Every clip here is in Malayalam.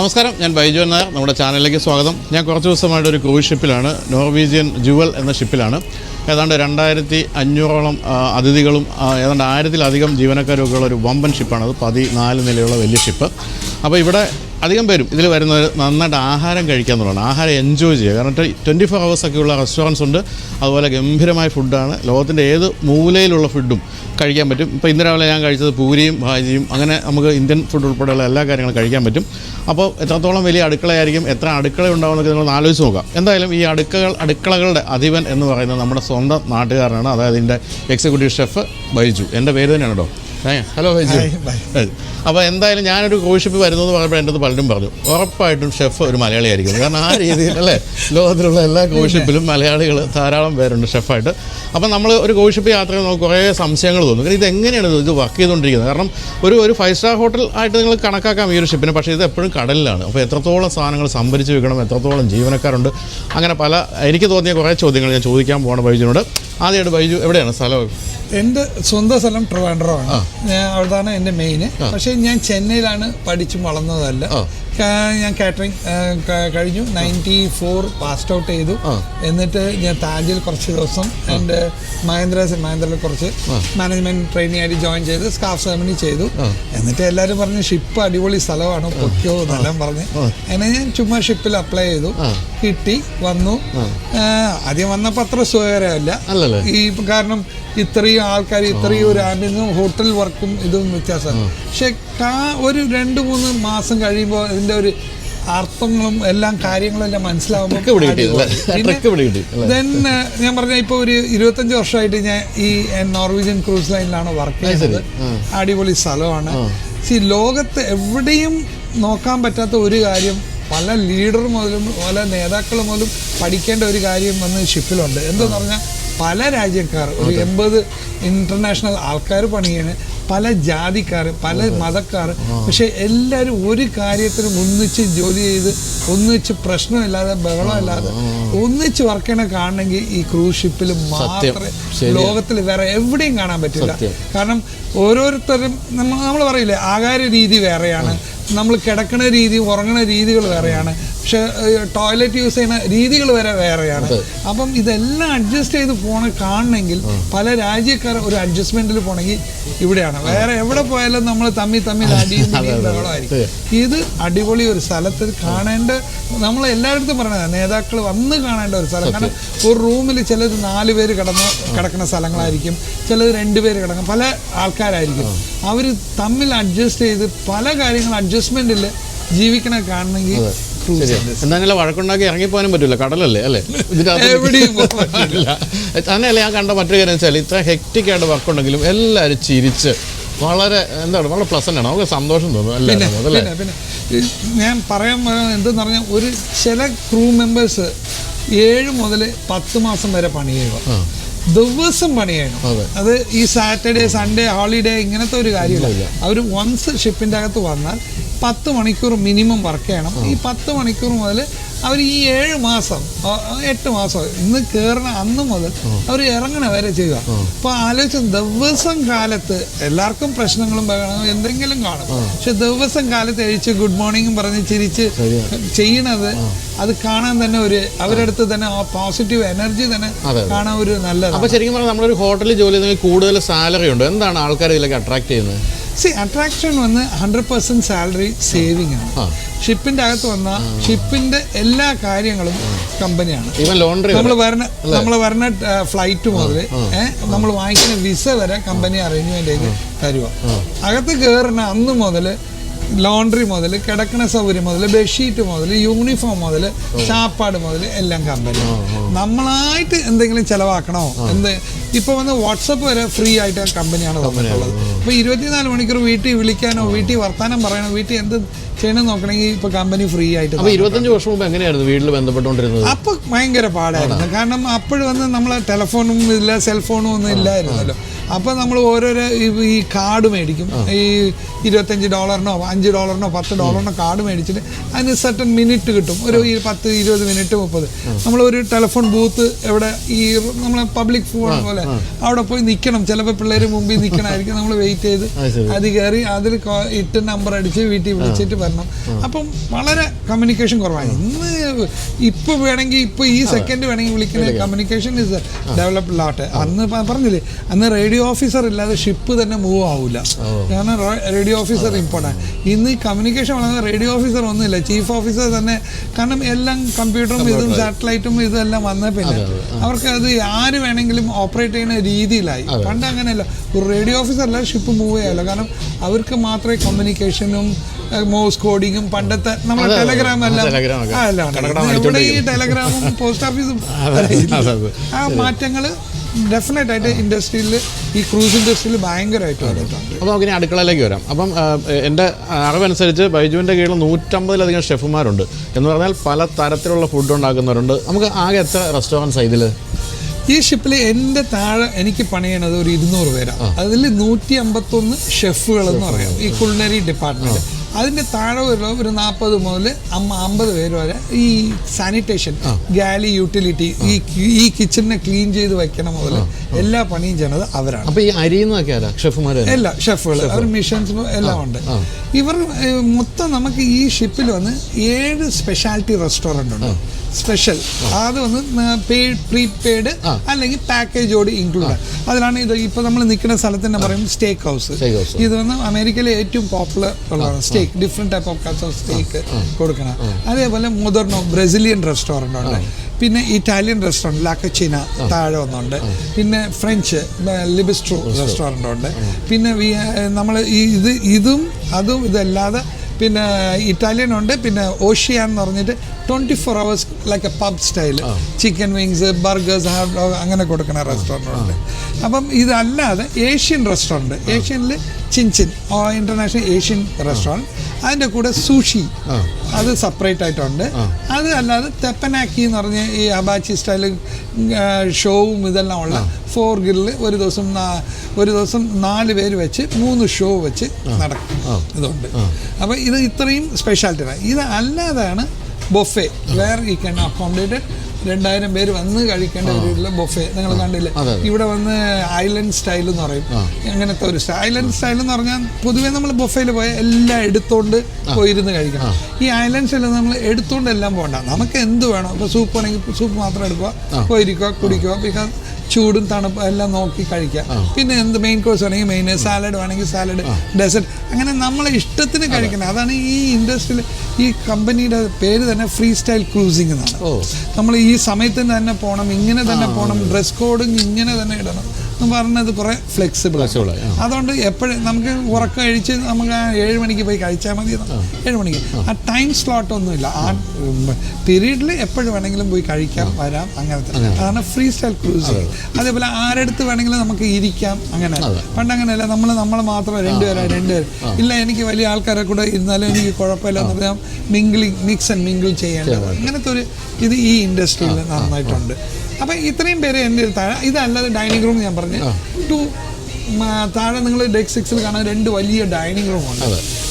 നമസ്കാരം, ഞാൻ ബൈജു നായർ. നമ്മുടെ ചാനലിലേക്ക് സ്വാഗതം. ഞാൻ കുറച്ച് ദിവസമായിട്ട് ഒരു ക്രൂസ് ഷിപ്പിലാണ്, നോർവീജിയൻ ജുവൽ എന്ന ഷിപ്പിലാണ്. ഏതാണ്ട് 2500ഓളം അതിഥികളും ഏതാണ്ട് 1000-ലധികം ജീവനക്കാരൊക്കെ ഉള്ള ഒരു വമ്പൻ ഷിപ്പാണത്. 14 നിലയുള്ള വലിയ ഷിപ്പ്. അപ്പോൾ ഇവിടെ അധികം പേരും ഇതിൽ വരുന്നവർ നന്നായിട്ട് ആഹാരം കഴിക്കുക എന്നുള്ളതാണ്. ആഹാരം എൻജോയ് ചെയ്യുക. കാരണം 24 ഹവേഴ്സൊക്കെയുള്ള റെസ്റ്റോറൻറ്റ്സ് ഉണ്ട്. അതുപോലെ ഗംഭീരമായ ഫുഡാണ്. ലോകത്തിൻ്റെ ഏത് മൂലയിലുള്ള ഫുഡും കഴിക്കാൻ പറ്റും. ഇപ്പോൾ ഇന്ന് രാവിലെ ഞാൻ കഴിച്ചത് പൂരിയും ഭാജിയും, അങ്ങനെ നമുക്ക് ഇന്ത്യൻ ഫുഡ് ഉൾപ്പെടെയുള്ള എല്ലാ കാര്യങ്ങളും കഴിക്കാൻ പറ്റും. അപ്പോൾ എത്രത്തോളം വലിയ അടുക്കളയായിരിക്കും, എത്ര അടുക്കള ഉണ്ടാവുമെന്നൊക്കെ നിങ്ങൾ ആലോചിച്ച് നോക്കാം. എന്തായാലും ഈ അടുക്കളകളുടെ അധിപൻ എന്ന് പറയുന്നത് നമ്മുടെ സ്വന്തം നാട്ടുകാരനാണ്. അതായത് ഇതിൻ്റെ എക്സിക്യൂട്ടീവ് ഷെഫ് ബൈജു. എൻ്റെ പേര് തന്നെയാണ് കേട്ടോ. ഹലോ ബൈജു. അപ്പോൾ എന്തായാലും ഞാനൊരു ക്രൂസ് ഷിപ്പ് വരുന്നത് പറയുമ്പോൾ എൻ്റെ അടുത്ത് പലരും പറഞ്ഞു ഉറപ്പായിട്ടും ഷെഫ് ഒരു മലയാളിയായിരിക്കും. കാരണം ആ രീതിയിൽ അല്ലേ, ലോകത്തിലുള്ള എല്ലാ ക്രൂസ് ഷിപ്പിലും മലയാളികൾ ധാരാളം പേരുണ്ട് ഷെഫായിട്ട്. അപ്പം നമ്മൾ ഒരു ക്രൂസ് ഷിപ്പ് യാത്രയിൽ നമുക്ക് കുറേ സംശയങ്ങൾ തോന്നും. കാരണം ഇതെങ്ങനെയാണ് ഇത് വർക്ക് ചെയ്തുകൊണ്ടിരിക്കുന്നത്? കാരണം ഒരു 5-സ്റ്റാർ ഹോട്ടൽ ആയിട്ട് നിങ്ങൾ കണക്കാക്കാം ഈ ഒരു ഷിപ്പിന്. പക്ഷേ ഇത് എപ്പോഴും കടലിലാണ്. അപ്പോൾ എത്രത്തോളം സാധനങ്ങൾ സംഭരിച്ച് വെക്കണം, എത്രത്തോളം ജീവനക്കാരുണ്ട്, അങ്ങനെ പല എനിക്ക് തോന്നിയ കുറേ ചോദ്യങ്ങൾ ഞാൻ ചോദിക്കാൻ പോകണം ബൈജുവിനോട്. ആദ്യമായിട്ട് ബൈജു, എവിടെയാണ് സ്ഥലം? എൻ്റെ സ്വന്തം സ്ഥലം ട്രിവാൻഡ്രമാണ്. അവിടുന്ന് എൻ്റെ മെയിൻ. പക്ഷേ ഞാൻ ചെന്നൈയിലാണ് പഠിച്ചും വളർന്നതല്ല. ഞാൻ കാറ്ററിംഗ് കഴിഞ്ഞു. 94 പാസ്ഡ് ഔട്ട് ചെയ്തു. എന്നിട്ട് ഞാൻ താജിൽ കുറച്ച് ദിവസം എൻ്റെ മഹേന്ദ്രയിൽ കുറച്ച് മാനേജ്മെൻറ്റ് ട്രെയിനിങ് ആയിട്ട് ജോയിൻ ചെയ്ത് സ്റ്റാഫ് സെർമണി ചെയ്തു. എന്നിട്ട് എല്ലാവരും പറഞ്ഞു ഷിപ്പ് അടിപൊളി സ്ഥലമാണ്, പൊക്കോ എന്നെല്ലാം പറഞ്ഞ് അങ്ങനെ ഞാൻ ചുമ്മാ ഷിപ്പിൽ അപ്ലൈ ചെയ്തു. കിട്ടി, വന്നു. ആദ്യം വന്നപ്പോൾ അത്ര സുഖകരമല്ല. ഈ കാരണം ഇത്രയും ആൾക്കാർ, ഇത്രയും ഒരു ആംബിയൻസും ഹോട്ടൽ വർക്കും ഇതും വ്യത്യാസമാണ്. പക്ഷെ ഒരു 2-3 മാസം കഴിയുമ്പോൾ ഇതിൻ്റെ ഒരു അർത്ഥങ്ങളും എല്ലാം കാര്യങ്ങളും എല്ലാം മനസ്സിലാവുമ്പോൾ ഞാൻ പറഞ്ഞ ഇപ്പോൾ ഒരു 25 വർഷമായിട്ട് ഞാൻ ഈ നോർവീജിയൻ ക്രൂസ് ലൈനിലാണ് വർക്ക് ചെയ്യുന്നത്. അടിപൊളി സ്ഥലമാണ്. ലോകത്ത് എവിടെയും നോക്കാൻ പറ്റാത്ത ഒരു കാര്യം, പല ലീഡർ മുതലും പല നേതാക്കൾ മുതലും പഠിക്കേണ്ട ഒരു കാര്യം വന്ന് ഷിപ്പിലുണ്ട്. എന്തെന്ന് പറഞ്ഞാൽ പല രാജ്യക്കാർ, ഒരു 80 ഇൻ്റർനാഷണൽ ആൾക്കാർ പണിയാണ്, പല ജാതിക്കാർ, പല മതക്കാർ. പക്ഷെ എല്ലാവരും ഒരു കാര്യത്തിനും ഒന്നിച്ച് ജോലി ചെയ്ത്, ഒന്നിച്ച് പ്രശ്നമില്ലാതെ, ബഹളമില്ലാതെ ഒന്നിച്ച് വർക്ക് ചെയ്യണ കാണണമെങ്കിൽ ഈ ക്രൂസ് ഷിപ്പിൽ മാത്രമേ, ലോകത്തിൽ വേറെ എവിടെയും കാണാൻ പറ്റില്ല. കാരണം ഓരോരുത്തരും നമ്മൾ പറയില്ലേ, ആഹാര രീതി വേറെയാണ്, നമ്മൾ കിടക്കുന്ന രീതി, ഉറങ്ങുന്ന രീതികൾ വേറെയാണ്, പക്ഷെ ടോയ്ലറ്റ് യൂസ് ചെയ്യുന്ന രീതികൾ വരെ വേറെയാണ്. അപ്പം ഇതെല്ലാം അഡ്ജസ്റ്റ് ചെയ്ത് കാണണമെങ്കിൽ പല രാജ്യക്കാർ ഒരു അഡ്ജസ്റ്റ്മെന്റിൽ പോകണമെങ്കിൽ ഇവിടെയാണ്. വേറെ എവിടെ പോയാലും നമ്മൾ തമ്മിൽ അടിയും ബഹളമായിരിക്കും. ഇത് അടിപൊളി ഒരു സ്ഥലത്ത് കാണേണ്ട, നമ്മൾ എല്ലായിടത്തും പറയുന്നത് നേതാക്കൾ വന്ന് കാണേണ്ട ഒരു സ്ഥലം. കാരണം ഒരു റൂമിൽ ചിലർ 4 പേര് കിടക്കുന്ന സ്ഥലങ്ങളായിരിക്കും, ചിലർ 2 പേര് കിടക്കും, പല ആൾക്കാരായിരിക്കും. അവർ തമ്മിൽ അഡ്ജസ്റ്റ് ചെയ്ത് പല കാര്യങ്ങൾ അഡ്ജസ്റ്റ്മെന്റിൽ ജീവിക്കണ കാണണമെങ്കിൽ എന്തായാലും വഴക്കുണ്ടാക്കി ഇറങ്ങിപ്പോകാനും പറ്റില്ല, കടലല്ലേ അല്ലേ, തന്നെയല്ല. ഞാൻ കണ്ട മറ്റൊരു കാര്യം വെച്ചാൽ ഇത്ര ഹെക്റ്റിക്കായിട്ട് വർക്കുണ്ടെങ്കിലും എല്ലാവരും ചിരിച്ച് വളരെ വളരെ പ്ലസന്റ് ആണ്, നമുക്ക് സന്തോഷം തോന്നും. പിന്നെ ഞാൻ പറയാൻ എന്തെന്ന് പറഞ്ഞാൽ, ഒരു ചില ക്രൂ മെമ്പേഴ്സ് 7 മുതൽ 10 മാസം വരെ പണി ചെയ്യുക, ദിവസം പണി ചെയ്യണം. അത് ഈ സാറ്റർഡേ സൺഡേ ഹോളിഡേ ഇങ്ങനത്തെ ഒരു കാര്യമില്ല. അവർ വൺസ് ഷിപ്പിൻ്റെ അകത്ത് വന്നാൽ 10 മണിക്കൂർ മിനിമം വർക്ക് ചെയ്യണം. ഈ 10 മണിക്കൂർ മുതൽ അവർ ഈ 7 മാസം 8 മാസം ഇന്ന് കയറുന്ന അന്ന് മുതൽ അവർ ഇറങ്ങണ വരെ ചെയ്യുക. അപ്പോൾ ആലോചിച്ച ദിവസം കാലത്ത് എല്ലാവർക്കും പ്രശ്നങ്ങളും എന്തെങ്കിലും കാണും. പക്ഷെ ദിവസം കാലത്ത് എഴുതിച്ച് ഗുഡ് മോർണിംഗും പറഞ്ഞ് ചിരിച്ച് ചെയ്യണത്, അത് കാണാൻ തന്നെ അവരുടെ അടുത്ത് തന്നെ ആ പോസിറ്റീവ് എനർജി തന്നെ കാണാൻ ഒരു നല്ലത്. അപ്പോൾ ശരിക്കും പറഞ്ഞാൽ നമ്മളൊരു ഹോട്ടലിൽ ജോലി ചെയ്തെങ്കിൽ കൂടുതൽ സാലറി ഉണ്ട്. എന്താണ് ആൾക്കാർ ഇതിലേക്ക് അട്രാക്ട് ചെയ്യുന്നത്? അട്രാക്ഷൻ വന്ന് 100% സാലറി സേവിങ് ആണ്. ഷിപ്പിന്റെ അകത്ത് വന്ന ഷിപ്പിന്റെ എല്ലാ കാര്യങ്ങളും കമ്പനിയാണ്. നമ്മൾ വരുന്ന ഫ്ലൈറ്റ് മുതൽ നമ്മൾ വാങ്ങിക്കുന്ന വിസ വരെ കമ്പനി അറേഞ്ച്മെന്റ് ചെയ്ത് തരുക. അകത്ത് കയറുന്ന അന്ന് മുതൽ ലോണ്ടറി മുതൽ, കിടക്കണ സൗകര്യം മുതൽ, ബെഡ്ഷീറ്റ് മുതൽ, യൂണിഫോം മുതൽ, ചാപ്പാട് മുതൽ എല്ലാം കമ്പനി. നമ്മളായിട്ട് എന്തെങ്കിലും ചിലവാക്കണോ ഇപ്പൊ വന്ന് വാട്സപ്പ് വരെ ഫ്രീ ആയിട്ട് കമ്പനിയാണ് തന്നിട്ടുള്ളത്. ഇപ്പൊ 24 മണിക്കൂർ വീട്ടിൽ വിളിക്കാനോ, വീട്ടിൽ വർത്താനം പറയണോ, വീട്ടിൽ എന്ത് ചെയ്യണം നോക്കണമെങ്കിൽ ഇപ്പൊ കമ്പനി ഫ്രീ ആയിട്ട്. 25 വർഷം മുമ്പ് എങ്ങനെയായിരുന്നു വീട്ടിൽ ബന്ധപ്പെട്ടുകൊണ്ടിരുന്നത്? അപ്പൊ ഭയങ്കര പാടായിരുന്നു. കാരണം അപ്പോഴും വന്ന് നമ്മളെ ടെലിഫോണും ഇല്ല, സെൽഫോണും ഒന്നും ഇല്ലായിരുന്നല്ലോ. അപ്പോൾ നമ്മൾ ഓരോരോ ഈ കാർഡ് മേടിക്കും, ഈ $25 $5 $10 കാർഡ് മേടിച്ചിട്ട് അതിന് സർട്ടൻ മിനിറ്റ് കിട്ടും, ഒരു 10 20 മിനിറ്റ് 30. നമ്മളൊരു ടെലിഫോൺ ബൂത്ത് എവിടെ ഈ നമ്മളെ പബ്ലിക് ഫോൺ പോലെ അവിടെ പോയി നിൽക്കണം. ചിലപ്പോൾ പിള്ളേർ മുമ്പിൽ നിൽക്കണമായിരിക്കും, നമ്മൾ വെയിറ്റ് ചെയ്ത് അത് കയറി അതിൽ ഇട്ട് നമ്പർ അടിച്ച് വീട്ടിൽ വിളിച്ചിട്ട് വരണം. അപ്പം വളരെ കമ്മ്യൂണിക്കേഷൻ കുറവാണ്. ഇപ്പോൾ വേണമെങ്കിൽ ഇപ്പോൾ ഈ സെക്കൻഡ് വേണമെങ്കിൽ വിളിക്കുന്ന കമ്മ്യൂണിക്കേഷൻ ഇസ് ഡെവലപ്ഡ് ലോട്ട്. അന്ന് പറഞ്ഞില്ലേ, അന്ന് റേഡിയോ ഓഫീസർ ഇല്ലാതെ ഷിപ്പ് തന്നെ മൂവ് ആവില്ല, കാരണം റേഡിയോ ഓഫീസർ ഇമ്പോർട്ടൻ്റ്. ഇന്ന് ഈ കമ്മ്യൂണിക്കേഷൻ വളരെ റേഡിയോ ഓഫീസർ ഒന്നുമില്ല, ചീഫ് ഓഫീസർ തന്നെ. കാരണം എല്ലാം കമ്പ്യൂട്ടറും ഇതും സാറ്റലൈറ്റും ഇതെല്ലാം വന്ന പിന്നെ അവർക്ക് അത് ആര് വേണമെങ്കിലും ഓപ്പറേറ്റ് ചെയ്യുന്ന രീതിയിലായി. പണ്ട് അങ്ങനെയല്ല, ഒരു റേഡിയോ ഓഫീസറല്ല ഷിപ്പ് മൂവ് ചെയ്യാമല്ലോ, കാരണം അവർക്ക് മാത്രമേ കമ്മ്യൂണിക്കേഷനും മോസ് കോഡിങ്ങും പണ്ടത്തെ നമ്മുടെ ടെലഗ്രാം എല്ലാം ഇവിടെ ഈ ടെലഗ്രാമും പോസ്റ്റ് ഓഫീസും ആ മാറ്റങ്ങൾ ഡെഫിനറ്റ് ആയിട്ട് ഇൻഡസ്ട്രിയിൽ, ഈ ക്രൂസ് ഇൻഡസ്ട്രിയിൽ ഭയങ്കരമായിട്ട് വന്നിട്ടുണ്ട്. അപ്പോൾ നമുക്ക് ഇനി അടുക്കളയിലേക്ക് വരാം. അപ്പം എൻ്റെ അറിവനുസരിച്ച് ബൈജുവിൻ്റെ കീഴിൽ 150-ലധികം ഷെഫുമാരുണ്ട് എന്ന് പറഞ്ഞാൽ പല തരത്തിലുള്ള ഫുഡ് ഉണ്ടാക്കുന്നവരുണ്ട്. നമുക്ക് ആകെ എത്ര റെസ്റ്റോറൻറ്റ്സ് ഇതിൽ? ഈ ഷിപ്പിൽ എൻ്റെ താഴെ എനിക്ക് പണിയണത് ഒരു 200 പേരാണ്. അതിൽ 151 ഷെഫുകളെന്ന് പറയാം ഈ കുളിനറി ഡിപ്പാർട്ട്മെൻറ്റ്. അതിൻ്റെ താഴെ ഒരു 40 മുതൽ 50 പേര് വരെ ഈ സാനിറ്റേഷൻ, ഗാലി, യൂട്ടിലിറ്റി, ഈ കിച്ചണിനെ ക്ലീൻ ചെയ്ത് വെക്കണം മുതൽ എല്ലാ പണിയും ചെയ്യണത് അവരാണ്. അപ്പോൾ ഈ അരിയുന്നൊക്കെ ഷെഫുമാർ, എല്ലാ ഷെഫുകൾ, അവർ മിഷൻസ് എല്ലാം ഉണ്ട്. ഇവർ മൊത്തം നമുക്ക് ഈ ഷിപ്പിൽ വന്ന് 7 സ്പെഷ്യാലിറ്റി റെസ്റ്റോറൻ്റ് ഉണ്ട്. സ്പെഷ്യൽ അത് വന്ന് പ്രീപെയ്ഡ് അല്ലെങ്കിൽ പാക്കേജോട് ഇൻക്ലൂഡ്. അതിലാണ് ഇത് ഇപ്പോൾ നമ്മൾ നിൽക്കുന്ന സ്ഥലത്തിന് പറയും സ്റ്റേക്ക് ഹൗസ്. ഇത് വന്ന് അമേരിക്കയിലെ ഏറ്റവും പോപ്പുലർ ഉള്ളതാണ് steak, different type of cuts of steak കൊടുക്കണം. അതേപോലെ മൊദർണോ ബ്രസീലിയൻ റെസ്റ്റോറൻ്റ് ഉണ്ട്, പിന്നെ ഇറ്റാലിയൻ റെസ്റ്റോറൻറ്റ് ലാക്കച്ചീന താഴെ ഒന്നുണ്ട്, പിന്നെ ഫ്രഞ്ച് ലിബിസ്ട്രോ റെസ്റ്റോറൻ്റ് ഉണ്ട്, പിന്നെ നമ്മൾ ഇതും അതും ഇതല്ലാതെ പിന്നെ ഇറ്റാലിയൻ ഉണ്ട്, പിന്നെ ഓഷിയാൻ എന്ന് പറഞ്ഞിട്ട് 24 hours like a pub style, chicken wings, burgers, hot dog അങ്ങനെ കൊടുക്കുന്ന റെസ്റ്റോറൻ്റ് ഉണ്ട്. അപ്പം ഇതല്ലാതെ ഏഷ്യൻ റെസ്റ്റോറൻറ്റ്, ഏഷ്യനിൽ ചിൻചിൻ ഇൻ്റർനാഷണൽ ഏഷ്യൻ റെസ്റ്റോറൻറ്റ്, അതിൻ്റെ കൂടെ സൂഷി അത് സെപ്പറേറ്റ് ആയിട്ടുണ്ട്. അത് അല്ലാതെ തെപ്പനാക്കി എന്ന് പറഞ്ഞ ഈ അബാച്ചി സ്റ്റൈൽ ഷോവും ഇതെല്ലാം ഉള്ള 4 ഗ്രില്ല് ഒരു ദിവസം 4 പേര് വെച്ച് 3 ഷോ വെച്ച് നടക്കും. ഇതുണ്ട്. അപ്പോൾ ഇത് ഇത്രയും സ്പെഷ്യാലിറ്റിയാണ്. ഇത് അല്ലാതാണ് ബൊഫെ, വേർ ഈ ക്യാൻ അക്കോമഡേറ്റഡ് 2000 പേര് വന്ന് കഴിക്കേണ്ട ഒരു ബൊഫെ. നിങ്ങൾ കണ്ടില്ലേ, ഇവിടെ വന്ന് ഐലൻഡ് സ്റ്റൈൽ എന്ന് പറയും, അങ്ങനത്തെ ഒരു ഐലൻഡ് സ്റ്റൈൽ എന്ന് പറഞ്ഞാൽ പൊതുവേ നമ്മൾ ബൊഫയിൽ പോയാൽ എല്ലാം എടുത്തോണ്ട് പോയിരുന്ന് കഴിക്കണം. ഈ ഐലൻഡ് സ്റ്റൈൽ നമ്മൾ എടുത്തോണ്ട് എല്ലാം പോകണ്ട, നമുക്ക് എന്ത് വേണം. ഇപ്പോൾ സൂപ്പ് ആണെങ്കിൽ സൂപ്പ് മാത്രം എടുക്കുക, പോയിരിക്കുക, കുടിക്കുക, ബിക്കോസ് ചൂടും തണുപ്പ് എല്ലാം നോക്കി കഴിക്കുക. പിന്നെ എന്ത് മെയിൻ കോഴ്സ് വേണമെങ്കിൽ മെയിൻ, സാലഡ് വേണമെങ്കിൽ സാലഡ്, ഡെസേർട്ട്, അങ്ങനെ നമ്മളെ ഇഷ്ടത്തിന് കഴിക്കണം. അതാണ് ഈ ഇൻഡസ്ട്രിയിൽ ഈ കമ്പനിയുടെ പേര് തന്നെ ഫ്രീ സ്റ്റൈൽ ക്രൂസിംഗ് എന്നാണ്. നമ്മൾ ഈ സമയത്തിന് തന്നെ പോകണം, ഇങ്ങനെ തന്നെ പോകണം, ഡ്രസ് കോഡും ഇങ്ങനെ തന്നെ ഇടണം എന്ന് പറഞ്ഞത് കുറേ ഫ്ലെക്സിബിൾ. അതുകൊണ്ട് എപ്പോഴും നമുക്ക് ഉറക്കം കഴിച്ച് നമുക്ക് 7 മണിക്ക് പോയി കഴിച്ചാൽ മതി, 7 മണിക്ക് ആ ടൈം സ്ലോട്ട് ഒന്നുമില്ല. ആ പീരീഡിൽ എപ്പോഴും വേണമെങ്കിലും പോയി കഴിക്കാം, വരാം, അങ്ങനത്തെ. അതാണ് ഫ്രീ സ്റ്റൈൽ ക്രൂസിംഗ്. അതേപോലെ ആരെടുത്ത് വേണമെങ്കിലും നമുക്ക് ഇരിക്കാം, അങ്ങനെ. പണ്ട് അങ്ങനെയല്ല, നമ്മൾ മാത്രം 2 പേര് ഇല്ല, എനിക്ക് വലിയ ആൾക്കാരെ കൂടെ ഇരുന്നാലും എനിക്ക് കുഴപ്പമില്ല എന്ന് പറഞ്ഞാൽ മിക്സ് ആൻഡ് മിങ്കിൾ ചെയ്യേണ്ടത്, അങ്ങനത്തെ ഒരു ഇത് ഈ ഇൻഡസ്ട്രിയിൽ നന്നായിട്ടുണ്ട്. അപ്പം ഇത്രയും പേര് എൻ്റെ താഴെ. ഇതല്ലാതെ ഡൈനിങ് റൂം ഞാൻ പറഞ്ഞു, താഴെ നിങ്ങൾ ഡെക്ക് 6-ൽ കാണാൻ 2 വലിയ ഡൈനിങ് റൂമുണ്ട്.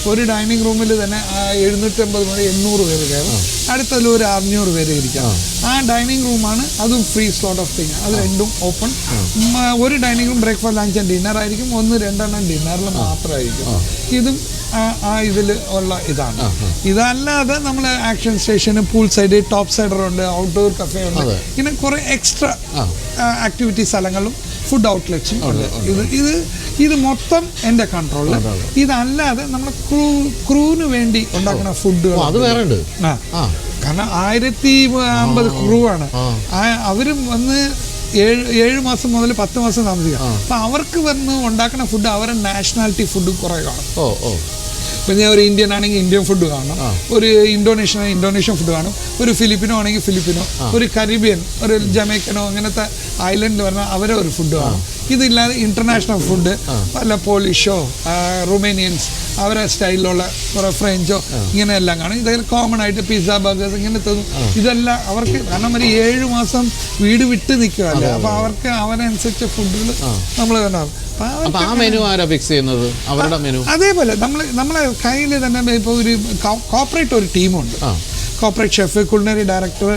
ഒരു ഡൈനിങ് റൂമിൽ തന്നെ 750 മുതൽ 800 പേര് കയറും, അടുത്തതിൽ ഒരു 600 പേര് ഇരിക്കാം. ആ ഡൈനിങ് റൂമാണ്, അതും ഫ്രീ സ്ലോട്ട് ഓഫ് തിങ്, അത് രണ്ടും ഓപ്പൺ. ഒരു dining room breakfast, lunch and dinner ആയിരിക്കും, 1-2 ഡിന്നറിൽ മാത്രമായിരിക്കും. ഇതും ഇതിൽ ഉള്ള ഇതാണ്. ഇതല്ലാതെ നമ്മൾ ആക്ഷൻ സ്റ്റേഷന്, പൂൾ സൈഡ്, ടോപ്പ് സൈഡർ ഉണ്ട്, ഔട്ട്ഡോർ കഫേ ഉണ്ട്, ഇങ്ങനെ കുറേ എക്സ്ട്രാ ആക്ടിവിറ്റി സ്ഥലങ്ങളും ഫുഡ് ഔട്ട്ലെറ്റ്സും ഉണ്ട്. ഇത് മൊത്തം എൻ്റെ കൺട്രോളിൽ. ഇതല്ലാതെ നമ്മൾ ക്രൂവിന് വേണ്ടി ഉണ്ടാക്കുന്ന ഫുഡുകൾ അത് വേറെ ഉണ്ട്. കാരണം 1050 ക്രൂ ആണ്. അവരും വന്ന് 7 മാസം മുതൽ 10 മാസം താമസിക്കാം. അപ്പം അവർക്ക് വന്ന് ഉണ്ടാക്കുന്ന ഫുഡ് അവരുടെ നാഷണാലിറ്റി ഫുഡ് കുറേ കാണും. പിന്നെ ഒരു ഇന്ത്യൻ ആണെങ്കിൽ ഇന്ത്യൻ ഫുഡ് കാണും, ഒരു ഇന്തോനേഷ്യൻ ഫുഡ് കാണും, ഒരു ഫിലിപ്പിനോ ആണെങ്കിൽ ഫിലിപ്പിനോ, ഒരു കരീബിയൻ, ഒരു ജമൈക്കനോ അങ്ങനത്തെ ഐലൻഡിൽ പറഞ്ഞാൽ അവരെ ഒരു ഫുഡ് കാണും. ഇതില്ലാതെ ഇൻ്റർനാഷണൽ ഫുഡ് വല്ല പോളിഷോ റുമേനിയൻസ് അവരെ സ്റ്റൈലിലുള്ള കുറേ ഫ്രഞ്ചോ ഇങ്ങനെയെല്ലാം കാണും. ഇതെല്ലാം കോമൺ ആയിട്ട് പിസ്സ ബർഗേഴ്സ് ഇങ്ങനത്തെ ഇതെല്ലാം അവർക്ക്, കാരണം ഒരു 7 മാസം വീട് വിട്ട് നിൽക്കുകയല്ലേ, അപ്പോൾ അവർക്ക് അവനനുസരിച്ച ഫുഡുകൾ നമ്മൾ ഉണ്ടാകും. അതേപോലെ നമ്മളെ കയ്യിൽ തന്നെ ഇപ്പോൾ ഒരു കോർപ്പറേറ്റ് ഒരു ടീമുണ്ട്. Corporate chef, culinary director,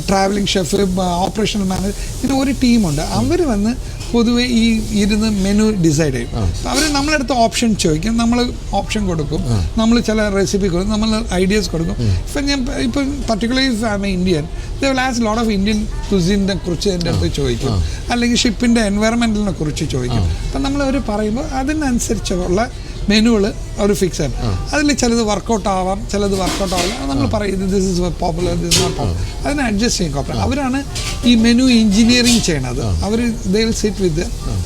travelling chef, operational manager, ഇങ്ങനെ ഒരു ടീമുണ്ട്. അവർ വന്ന് പൊതുവെ ഈ ഇരുന്ന് മെനു ഡിസൈഡ് ചെയ്യും. അവർ നമ്മളടുത്ത് ഓപ്ഷൻ ചോദിക്കും, നമ്മൾ ഓപ്ഷൻ കൊടുക്കും, നമ്മൾ ചില റെസിപ്പി കൊടുക്കും, നമ്മൾ ഐഡിയാസ് കൊടുക്കും. ഇപ്പം particularly Indian they will ask lot of Indian cuisine കുറിച്ച് എൻ്റെ അടുത്ത് ചോദിക്കും, അല്ലെങ്കിൽ ഷിപ്പിൻ്റെ എൻവയറമെൻറ്റലിനെ കുറിച്ച് ചോദിക്കും. അപ്പം നമ്മളവർ പറയുമ്പോൾ അതിനനുസരിച്ചുള്ള മെനുകൾ അവർ ഫിക്സ് ചെയ്യും. അതിൽ ചിലത് വർക്കൗട്ട് ആവാം, ചിലത് വർക്കൗട്ട് ആവില്ല. നമ്മൾ പറയും this is popular, this is not popular. അതിനെ അഡ്ജസ്റ്റ് ചെയ്യും കോപ്പറേറ്റ്. അവരാണ് ഈ മെനു എഞ്ചിനീയറിങ് ചെയ്യണത്. അവർ ദേ വിൽ സിറ്റ് വിത്ത്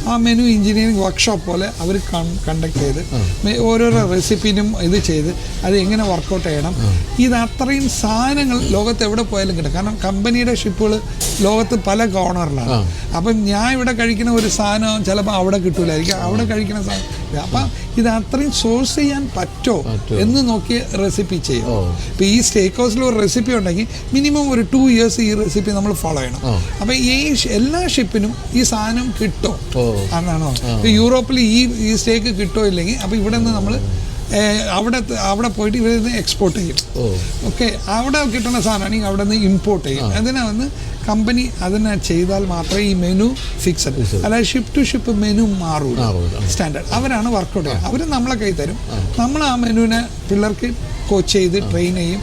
ആ മെനു എഞ്ചിനീയറിങ് വർക്ക്ഷോപ്പ് പോലെ അവർ കണ്ടക്ട് ചെയ്ത് ഓരോരോ റെസിപ്പിനും ഇത് ചെയ്ത് അത് എങ്ങനെ വർക്കൗട്ട് ചെയ്യണം. ഇത് അത്രയും സാധനങ്ങൾ ലോകത്ത് എവിടെ പോയാലും കിട്ടും. കാരണം കമ്പനിയുടെ ഷിപ്പുകൾ ലോകത്ത് പല കോർണറിലാണ്. അപ്പം ഞാൻ ഇവിടെ കഴിക്കുന്ന ഒരു സാധനം ചിലപ്പോൾ അവിടെ കിട്ടൂലായിരിക്കും, അവിടെ കഴിക്കുന്ന സാധനം. അപ്പം ഇത് അത്രയും സോഴ്സ് ചെയ്യാൻ പറ്റുമോ എന്ന് നോക്കി റെസിപ്പി ചെയ്യും. ഇപ്പം ഈ സ്റ്റേക്ക് ഹൗസിൽ ഒരു റെസിപ്പി ഉണ്ടെങ്കിൽ മിനിമം ഒരു 2 years ഈ റെസിപ്പി നമ്മൾ ഫോളോ ചെയ്യണം. അപ്പം ഈ എല്ലാ ഷിപ്പിനും ഈ സാധനം കിട്ടുമോ എന്നാണോ. ഇപ്പം യൂറോപ്പിൽ ഈ സ്റ്റേക്ക് കിട്ടുമോ ഇല്ലെങ്കിൽ അപ്പം ഇവിടെ നിന്ന് നമ്മൾ അവിടെ പോയിട്ട് ഇവിടെ നിന്ന് എക്സ്പോർട്ട് ചെയ്യും. ഓക്കെ, അവിടെ കിട്ടുന്ന സാധനമാണെങ്കിൽ അവിടെ നിന്ന് ഇമ്പോർട്ട് ചെയ്യും. അതിനെ വന്ന് കമ്പനി അതിനെ ചെയ്താൽ മാത്രമേ ഈ മെനു ഫിക്സഡ്, അല്ലാതെ ഷിപ്പ് ടു ഷിപ്പ് മെനു മാറൂല. സ്റ്റാൻഡേർഡ് അവരാണ് വർക്കൗട്ട് ചെയ്യുക. അവർ നമ്മളെ കൈ തരും, നമ്മൾ ആ മെനുവിനെ പിള്ളേർക്ക് കോച്ച് ചെയ്ത് ട്രെയിൻ ചെയ്യും.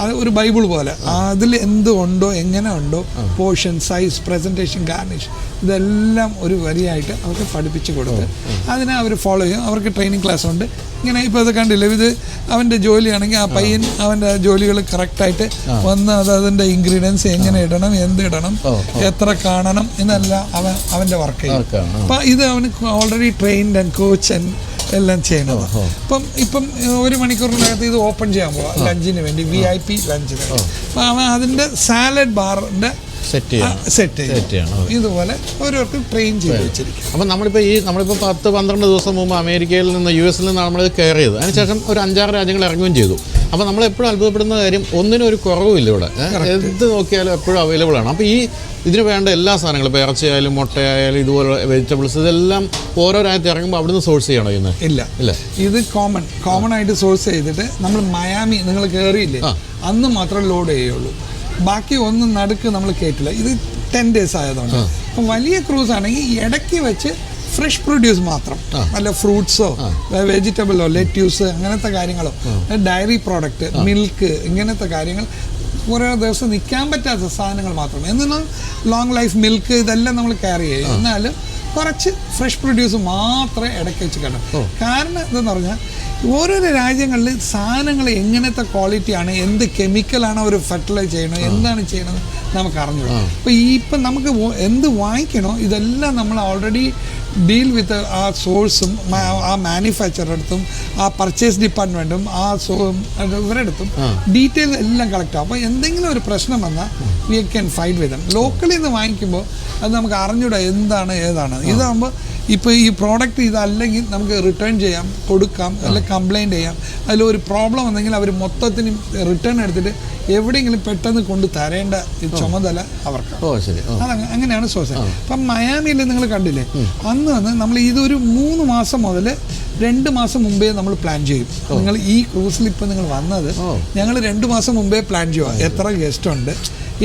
അത് ഒരു ബൈബിൾ പോലെ അതിൽ എന്ത് ഉണ്ടോ, എങ്ങനെ ഉണ്ടോ, പോർഷൻ, സൈസ്, പ്രസൻറ്റേഷൻ, ഗാർണിഷ്, ഇതെല്ലാം ഒരു വരിയായിട്ട് അവർക്ക് പഠിപ്പിച്ച് കൊടുത്ത് അതിനെ അവർ ഫോളോ ചെയ്യും. അവർക്ക് ട്രെയിനിങ് ക്ലാസ് ഉണ്ട്. ഇങ്ങനെ ഇപ്പോൾ ഇത് കണ്ടില്ലേ, ഇത് അവൻ്റെ ജോലിയാണെങ്കിൽ ആ പയ്യൻ അവൻ്റെ ജോലികൾ കറക്റ്റായിട്ട് വന്ന് അതിൻ്റെ ഇൻഗ്രീഡിയൻസ് എങ്ങനെ ഇടണം, എന്ത് ഇടണം, എത്ര കാണണം എന്നെല്ലാം അവൻ്റെ വർക്ക് ചെയ്യും. അപ്പം ഇത് അവന് already trained and coach and എല്ലാം ചെയ്യണത്. ഇപ്പം 1 മണിക്കൂറിനകത്ത് ഇത് ഓപ്പൺ ചെയ്യാൻ പോവാം ലഞ്ചിന് വേണ്ടി, VIP ലഞ്ചിന് വേണ്ടി. അപ്പം അവൻ അതിൻ്റെ സാലഡ് ബാറിൻ്റെ സെറ്റ് ചെയ്യണം. ഇതുപോലെ ഓരോരുത്തർ ട്രെയിൻ ചെയ്ത് വെച്ചിരിക്കും. അപ്പം നമ്മളിപ്പോൾ 10-12 ദിവസം മുമ്പ് അമേരിക്കയിൽ നിന്ന് US നിന്നാണ് നമ്മൾ കയറിയത്. അതിനുശേഷം ഒരു 5-6 രാജ്യങ്ങൾ ഇറങ്ങുകയും ചെയ്തു. അപ്പോൾ നമ്മൾ എപ്പോഴും അത്ഭുതപ്പെടുന്ന കാര്യം, ഒന്നിനും ഒരു കുറവുമില്ല ഇവിടെ. എന്ത് നോക്കിയാലും എപ്പോഴും അവൈലബിൾ ആണ്. അപ്പോൾ ഇതിന് വേണ്ട എല്ലാ സാധനങ്ങളും, ഇപ്പോൾ ഇറച്ചിയായാലും മുട്ടയായാലും ഇതുപോലെ വെജിറ്റബിൾസ്, ഇതെല്ലാം ഓരോ രാജ്യത്ത് ഇറങ്ങുമ്പോൾ അവിടുന്ന് സോഴ്സ് ചെയ്യണോ? ഇല്ല, ഇത് കോമൺ ആയിട്ട് സോഴ്സ് ചെയ്തിട്ട് നമ്മൾ മയാമി നിങ്ങൾ കയറിയില്ലേ അന്ന് മാത്രം ലോഡ് ചെയ്യുള്ളൂ. ബാക്കി ഒന്നും നടുക്ക് നമ്മൾ കയറ്റില്ല. ഇത് 10 days ആയതുകൊണ്ട്. അപ്പം വലിയ ക്രൂസ് ആണെങ്കിൽ ഇടയ്ക്ക് വെച്ച് ഫ്രഷ് പ്രൊഡ്യൂസ് മാത്രം, വല്ല ഫ്രൂട്ട്സോ വെജിറ്റബിളോ ലെറ്റ്യൂസ് അങ്ങനത്തെ കാര്യങ്ങളോ, ഡയറി പ്രോഡക്റ്റ്, മിൽക്ക്, ഇങ്ങനത്തെ കാര്യങ്ങൾ കുറേ ദിവസം നിൽക്കാൻ പറ്റാത്ത സാധനങ്ങൾ മാത്രം. എന്നാൽ ലോങ് ലൈഫ് മിൽക്ക് ഇതെല്ലാം നമ്മൾ ക്യാരി ചെയ്യും. എന്നാലും കുറച്ച് ഫ്രഷ് പ്രൊഡ്യൂസ് മാത്രമേ ഇടയ്ക്ക് വെച്ച് കിട്ടും. കാരണം എന്തെന്ന് പറഞ്ഞാൽ ഓരോരോ രാജ്യങ്ങളിൽ സാധനങ്ങൾ എങ്ങനത്തെ ക്വാളിറ്റിയാണ്, എന്ത് കെമിക്കലാണ് അവർ ഫെർട്ടിലൈസ് ചെയ്യണത്, എന്താണ് ചെയ്യണത് നമുക്ക് അറിഞ്ഞു. അപ്പോൾ ഇപ്പം നമുക്ക് എന്ത് വാങ്ങിക്കണോ ഇതെല്ലാം നമ്മൾ ഓൾറെഡി ഡീൽ വിത്ത് ആ സോഴ്സും ആ മാനുഫാക്ചറടുത്തും ആ പർച്ചേസ് ഡിപ്പാർട്ട്മെൻറ്റും ഇവരടുത്തും ഡീറ്റെയിൽസ് എല്ലാം കളക്ട് ആവും. അപ്പോൾ എന്തെങ്കിലും ഒരു പ്രശ്നം വന്നാൽ we can fight with them. ലോക്കലിൽ നിന്ന് വാങ്ങിക്കുമ്പോൾ അത് നമുക്ക് അറിഞ്ഞൂടാ എന്താണ് ഏതാണ്. ഇതാകുമ്പോൾ ഇപ്പോൾ ഈ പ്രോഡക്റ്റ് ഇതല്ലെങ്കിൽ നമുക്ക് റിട്ടേൺ ചെയ്യാം, കൊടുക്കാം, അല്ലെങ്കിൽ കംപ്ലയിൻറ്റ് ചെയ്യാം. അതിലൊരു പ്രോബ്ലം വന്നെങ്കിൽ അവർ മൊത്തത്തിന് റിട്ടേൺ എടുത്തിട്ട് എവിടെയെങ്കിലും പെട്ടെന്ന് കൊണ്ട് തരേണ്ട ചുമതല അവർക്കാണ്. അങ്ങനെയാണ് സോഴ്സ്. അപ്പം മയാമിയിൽ നിങ്ങൾ കണ്ടില്ലേ, അന്ന് വന്ന് നമ്മൾ ഇതൊരു 3 മാസം മുതൽ 2 മാസം മുമ്പേ നമ്മൾ പ്ലാൻ ചെയ്യും. നിങ്ങൾ ഈ ക്രൂസിൽ ഇപ്പം നിങ്ങൾ വന്നത് ഞങ്ങൾ 2 മാസം മുമ്പേ പ്ലാൻ ചെയ്യുക. എത്ര ഗസ്റ്റ് ഉണ്ട്,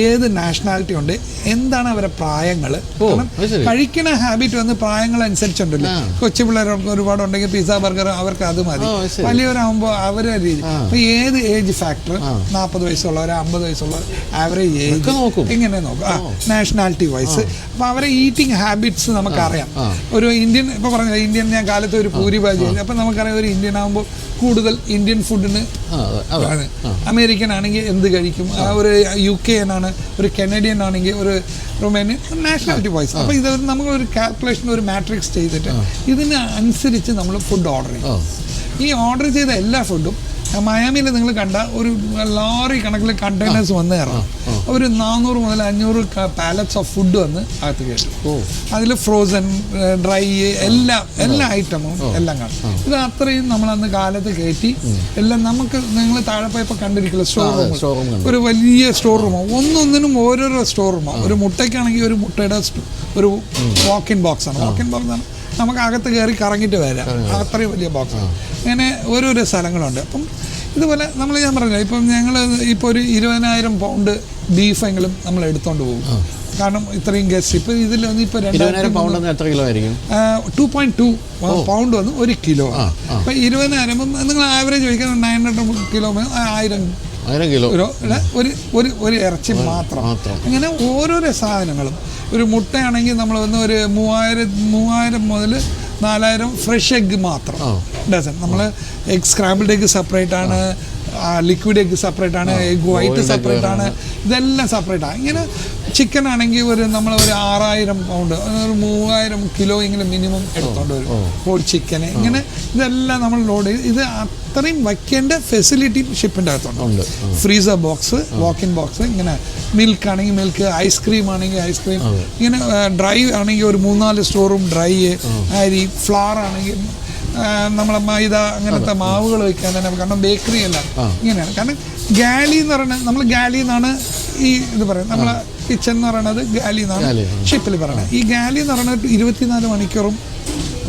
ഏത് നാഷണാലിറ്റി ഉണ്ട്, എന്താണ് അവരുടെ പ്രായങ്ങൾ. കാരണം കഴിക്കുന്ന ഹാബിറ്റ് വന്ന് പ്രായങ്ങളനുസരിച്ചുണ്ടല്ലോ. കൊച്ചു പിള്ളേർക്ക് ഒരുപാടുണ്ടെങ്കിൽ പിസ്സ ബർഗർ അവർക്ക് അത് മതി. വലിയവരാകുമ്പോൾ അവരുടെ രീതി. അപ്പോൾ ഏത് ഏജ് ഫാക്ടർ, 40 വയസ്സുള്ളവർ, 50 വയസ്സുള്ളവർ, ആവറേജ് ഏജ് ഇങ്ങനെ നോക്കും, നാഷണാലിറ്റി വൈസ്. അപ്പോൾ അവരെ ഈറ്റിംഗ് ഹാബിറ്റ്സ് നമുക്കറിയാം. ഒരു ഇന്ത്യൻ ഇപ്പോൾ പറഞ്ഞില്ല, ഇന്ത്യൻ ഞാൻ കാലത്ത് ഒരു പൂരി ഭാജി ചെയ്തു. അപ്പം നമുക്കറിയാം ഒരു ഇന്ത്യൻ ആകുമ്പോൾ കൂടുതൽ ഇന്ത്യൻ ഫുഡിന് ആണ്. അമേരിക്കൻ ആണെങ്കിൽ എന്ത് കഴിക്കും, ഒരു UK ആണ്, ഒരു കനേഡിയൻ ആണെങ്കിൽ ഒരു റൊമേനിയൻ, നാഷണാലിറ്റി വൈസ്. അപ്പോൾ ഇത് നമ്മളൊരു കാൽക്കുലേഷൻ, ഒരു മാട്രിക്സ് ചെയ്തിട്ട് ഇതിന് അനുസരിച്ച് നമ്മൾ ഫുഡ് ഓർഡർ ചെയ്യും. ഈ ഓർഡർ ചെയ്ത എല്ലാ ഫുഡും മയാമിയിൽ നിങ്ങൾ കണ്ട ഒരു ലോറി കണക്കിൽ കണ്ടെയ്നേഴ്സ് വന്ന് കയറാം. ഒരു 400 മുതൽ 500 പാലറ്റ്സ് ഓഫ് ഫുഡ് വന്ന് അകത്ത് കയറ്റും. അതിൽ ഫ്രോസൺ, ഡ്രൈ, എല്ലാ ഐറ്റമും എല്ലാം കാണും. ഇത് അത്രയും നമ്മളന്ന് കാലത്ത് കയറ്റി എല്ലാം നമുക്ക് നിങ്ങൾ താഴെ പോയപ്പോൾ കണ്ടിരിക്കില്ല സ്റ്റോർ റൂം, ഒരു വലിയ സ്റ്റോർ റൂമോ, ഒന്നൊന്നിനും ഓരോരോ സ്റ്റോർ റൂമോ. ഒരു മുട്ടയ്ക്കാണെങ്കിൽ ഒരു മുട്ടയുടെ ഒരു വാക്കിൻ ബോക്സ് ആണ്. വാക്കിൻ ബോക്സ് ആണ് നമുക്ക് അകത്ത് കയറി കറങ്ങിയിട്ട് വരാം. അത്രയും വലിയ ബോക്സാണ്. അങ്ങനെ ഓരോരോ സ്ഥലങ്ങളുണ്ട്. അപ്പം ഇതുപോലെ ഞാൻ പറഞ്ഞില്ല, ഇപ്പം ഞങ്ങൾ ഇപ്പോൾ ഒരു 20,000 പൗണ്ട് ബീഫെങ്കിലും നമ്മൾ എടുത്തോണ്ട് പോകും. കാരണം ഇത്രയും ഗസ്റ്റ് ഇപ്പം ഇതിലൊന്നും ഇപ്പോൾ 2.2 പൗണ്ട് വന്ന് 1 കിലോ. അപ്പം 20,000 നിങ്ങൾ ആവറേജ് ചോദിക്കാൻ 900 കിലോ 1000 കിലോ ഒരു ഇറച്ചി മാത്രം. അങ്ങനെ ഓരോരോ സാധനങ്ങളും. ഒരു മുട്ടയാണെങ്കിൽ നമ്മൾ വന്ന് ഒരു 3000 മുതൽ 4000 ഫ്രഷ് എഗ്ഗ് മാത്രം ഡസൻ. നമ്മൾ എഗ് സ്ക്രാമ്പിൾഡ് എഗ്ഗ് സെപ്പറേറ്റ് ആണ്, ലിക്വിഡ് എഗ്ഗ് സെപ്പറേറ്റ് ആണ്, എഗ് വൈറ്റ് സെപ്പറേറ്റ് ആണ്, ഇതെല്ലാം സെപ്പറേറ്റ് ആണ്. ഇങ്ങനെ ചിക്കൻ ആണെങ്കിൽ നമ്മൾ ഒരു 6000 പൗണ്ട്, ഒരു 3000 കിലോ എങ്കിലും മിനിമം എടുത്തോണ്ട് വരും ഹോൾ ചിക്കന്. ഇങ്ങനെ ഇതെല്ലാം നമ്മൾ ലോഡ് ചെയ്ത് ഇത് അത്രയും വയ്ക്കേണ്ട ഫെസിലിറ്റി ഷിപ്പിൻ്റെ അകത്തുണ്ട്. ഫ്രീസർ ബോക്സ്, വാക്കിൻ ബോക്സ്, ഇങ്ങനെ മിൽക്ക് ആണെങ്കിൽ മിൽക്ക്, ഐസ്ക്രീം ആണെങ്കിൽ ഐസ്ക്രീം, ഇങ്ങനെ ഡ്രൈ ആണെങ്കിൽ ഒരു 3-4 സ്റ്റോറും ഡ്രൈ, അരി, ഫ്ലവർ ആണെങ്കിൽ നമ്മളെ മൈദ അങ്ങനത്തെ മാവുകൾ വയ്ക്കാൻ തന്നെ. കാരണം ബേക്കറി എല്ലാം ഇങ്ങനെയാണ്. കാരണം ഗാലി എന്ന് പറയുന്നത്, നമ്മൾ ഗാലി എന്നാണ് ഈ ഇത് പറയുന്നത്, നമ്മളെ കിച്ചൺ എന്ന് പറയുന്നത് ഗാലി എന്നാണ് ഷിപ്പിൽ പറയുന്നത്. ഈ ഗാലി എന്ന് പറയുന്നത് 24 മണിക്കൂറും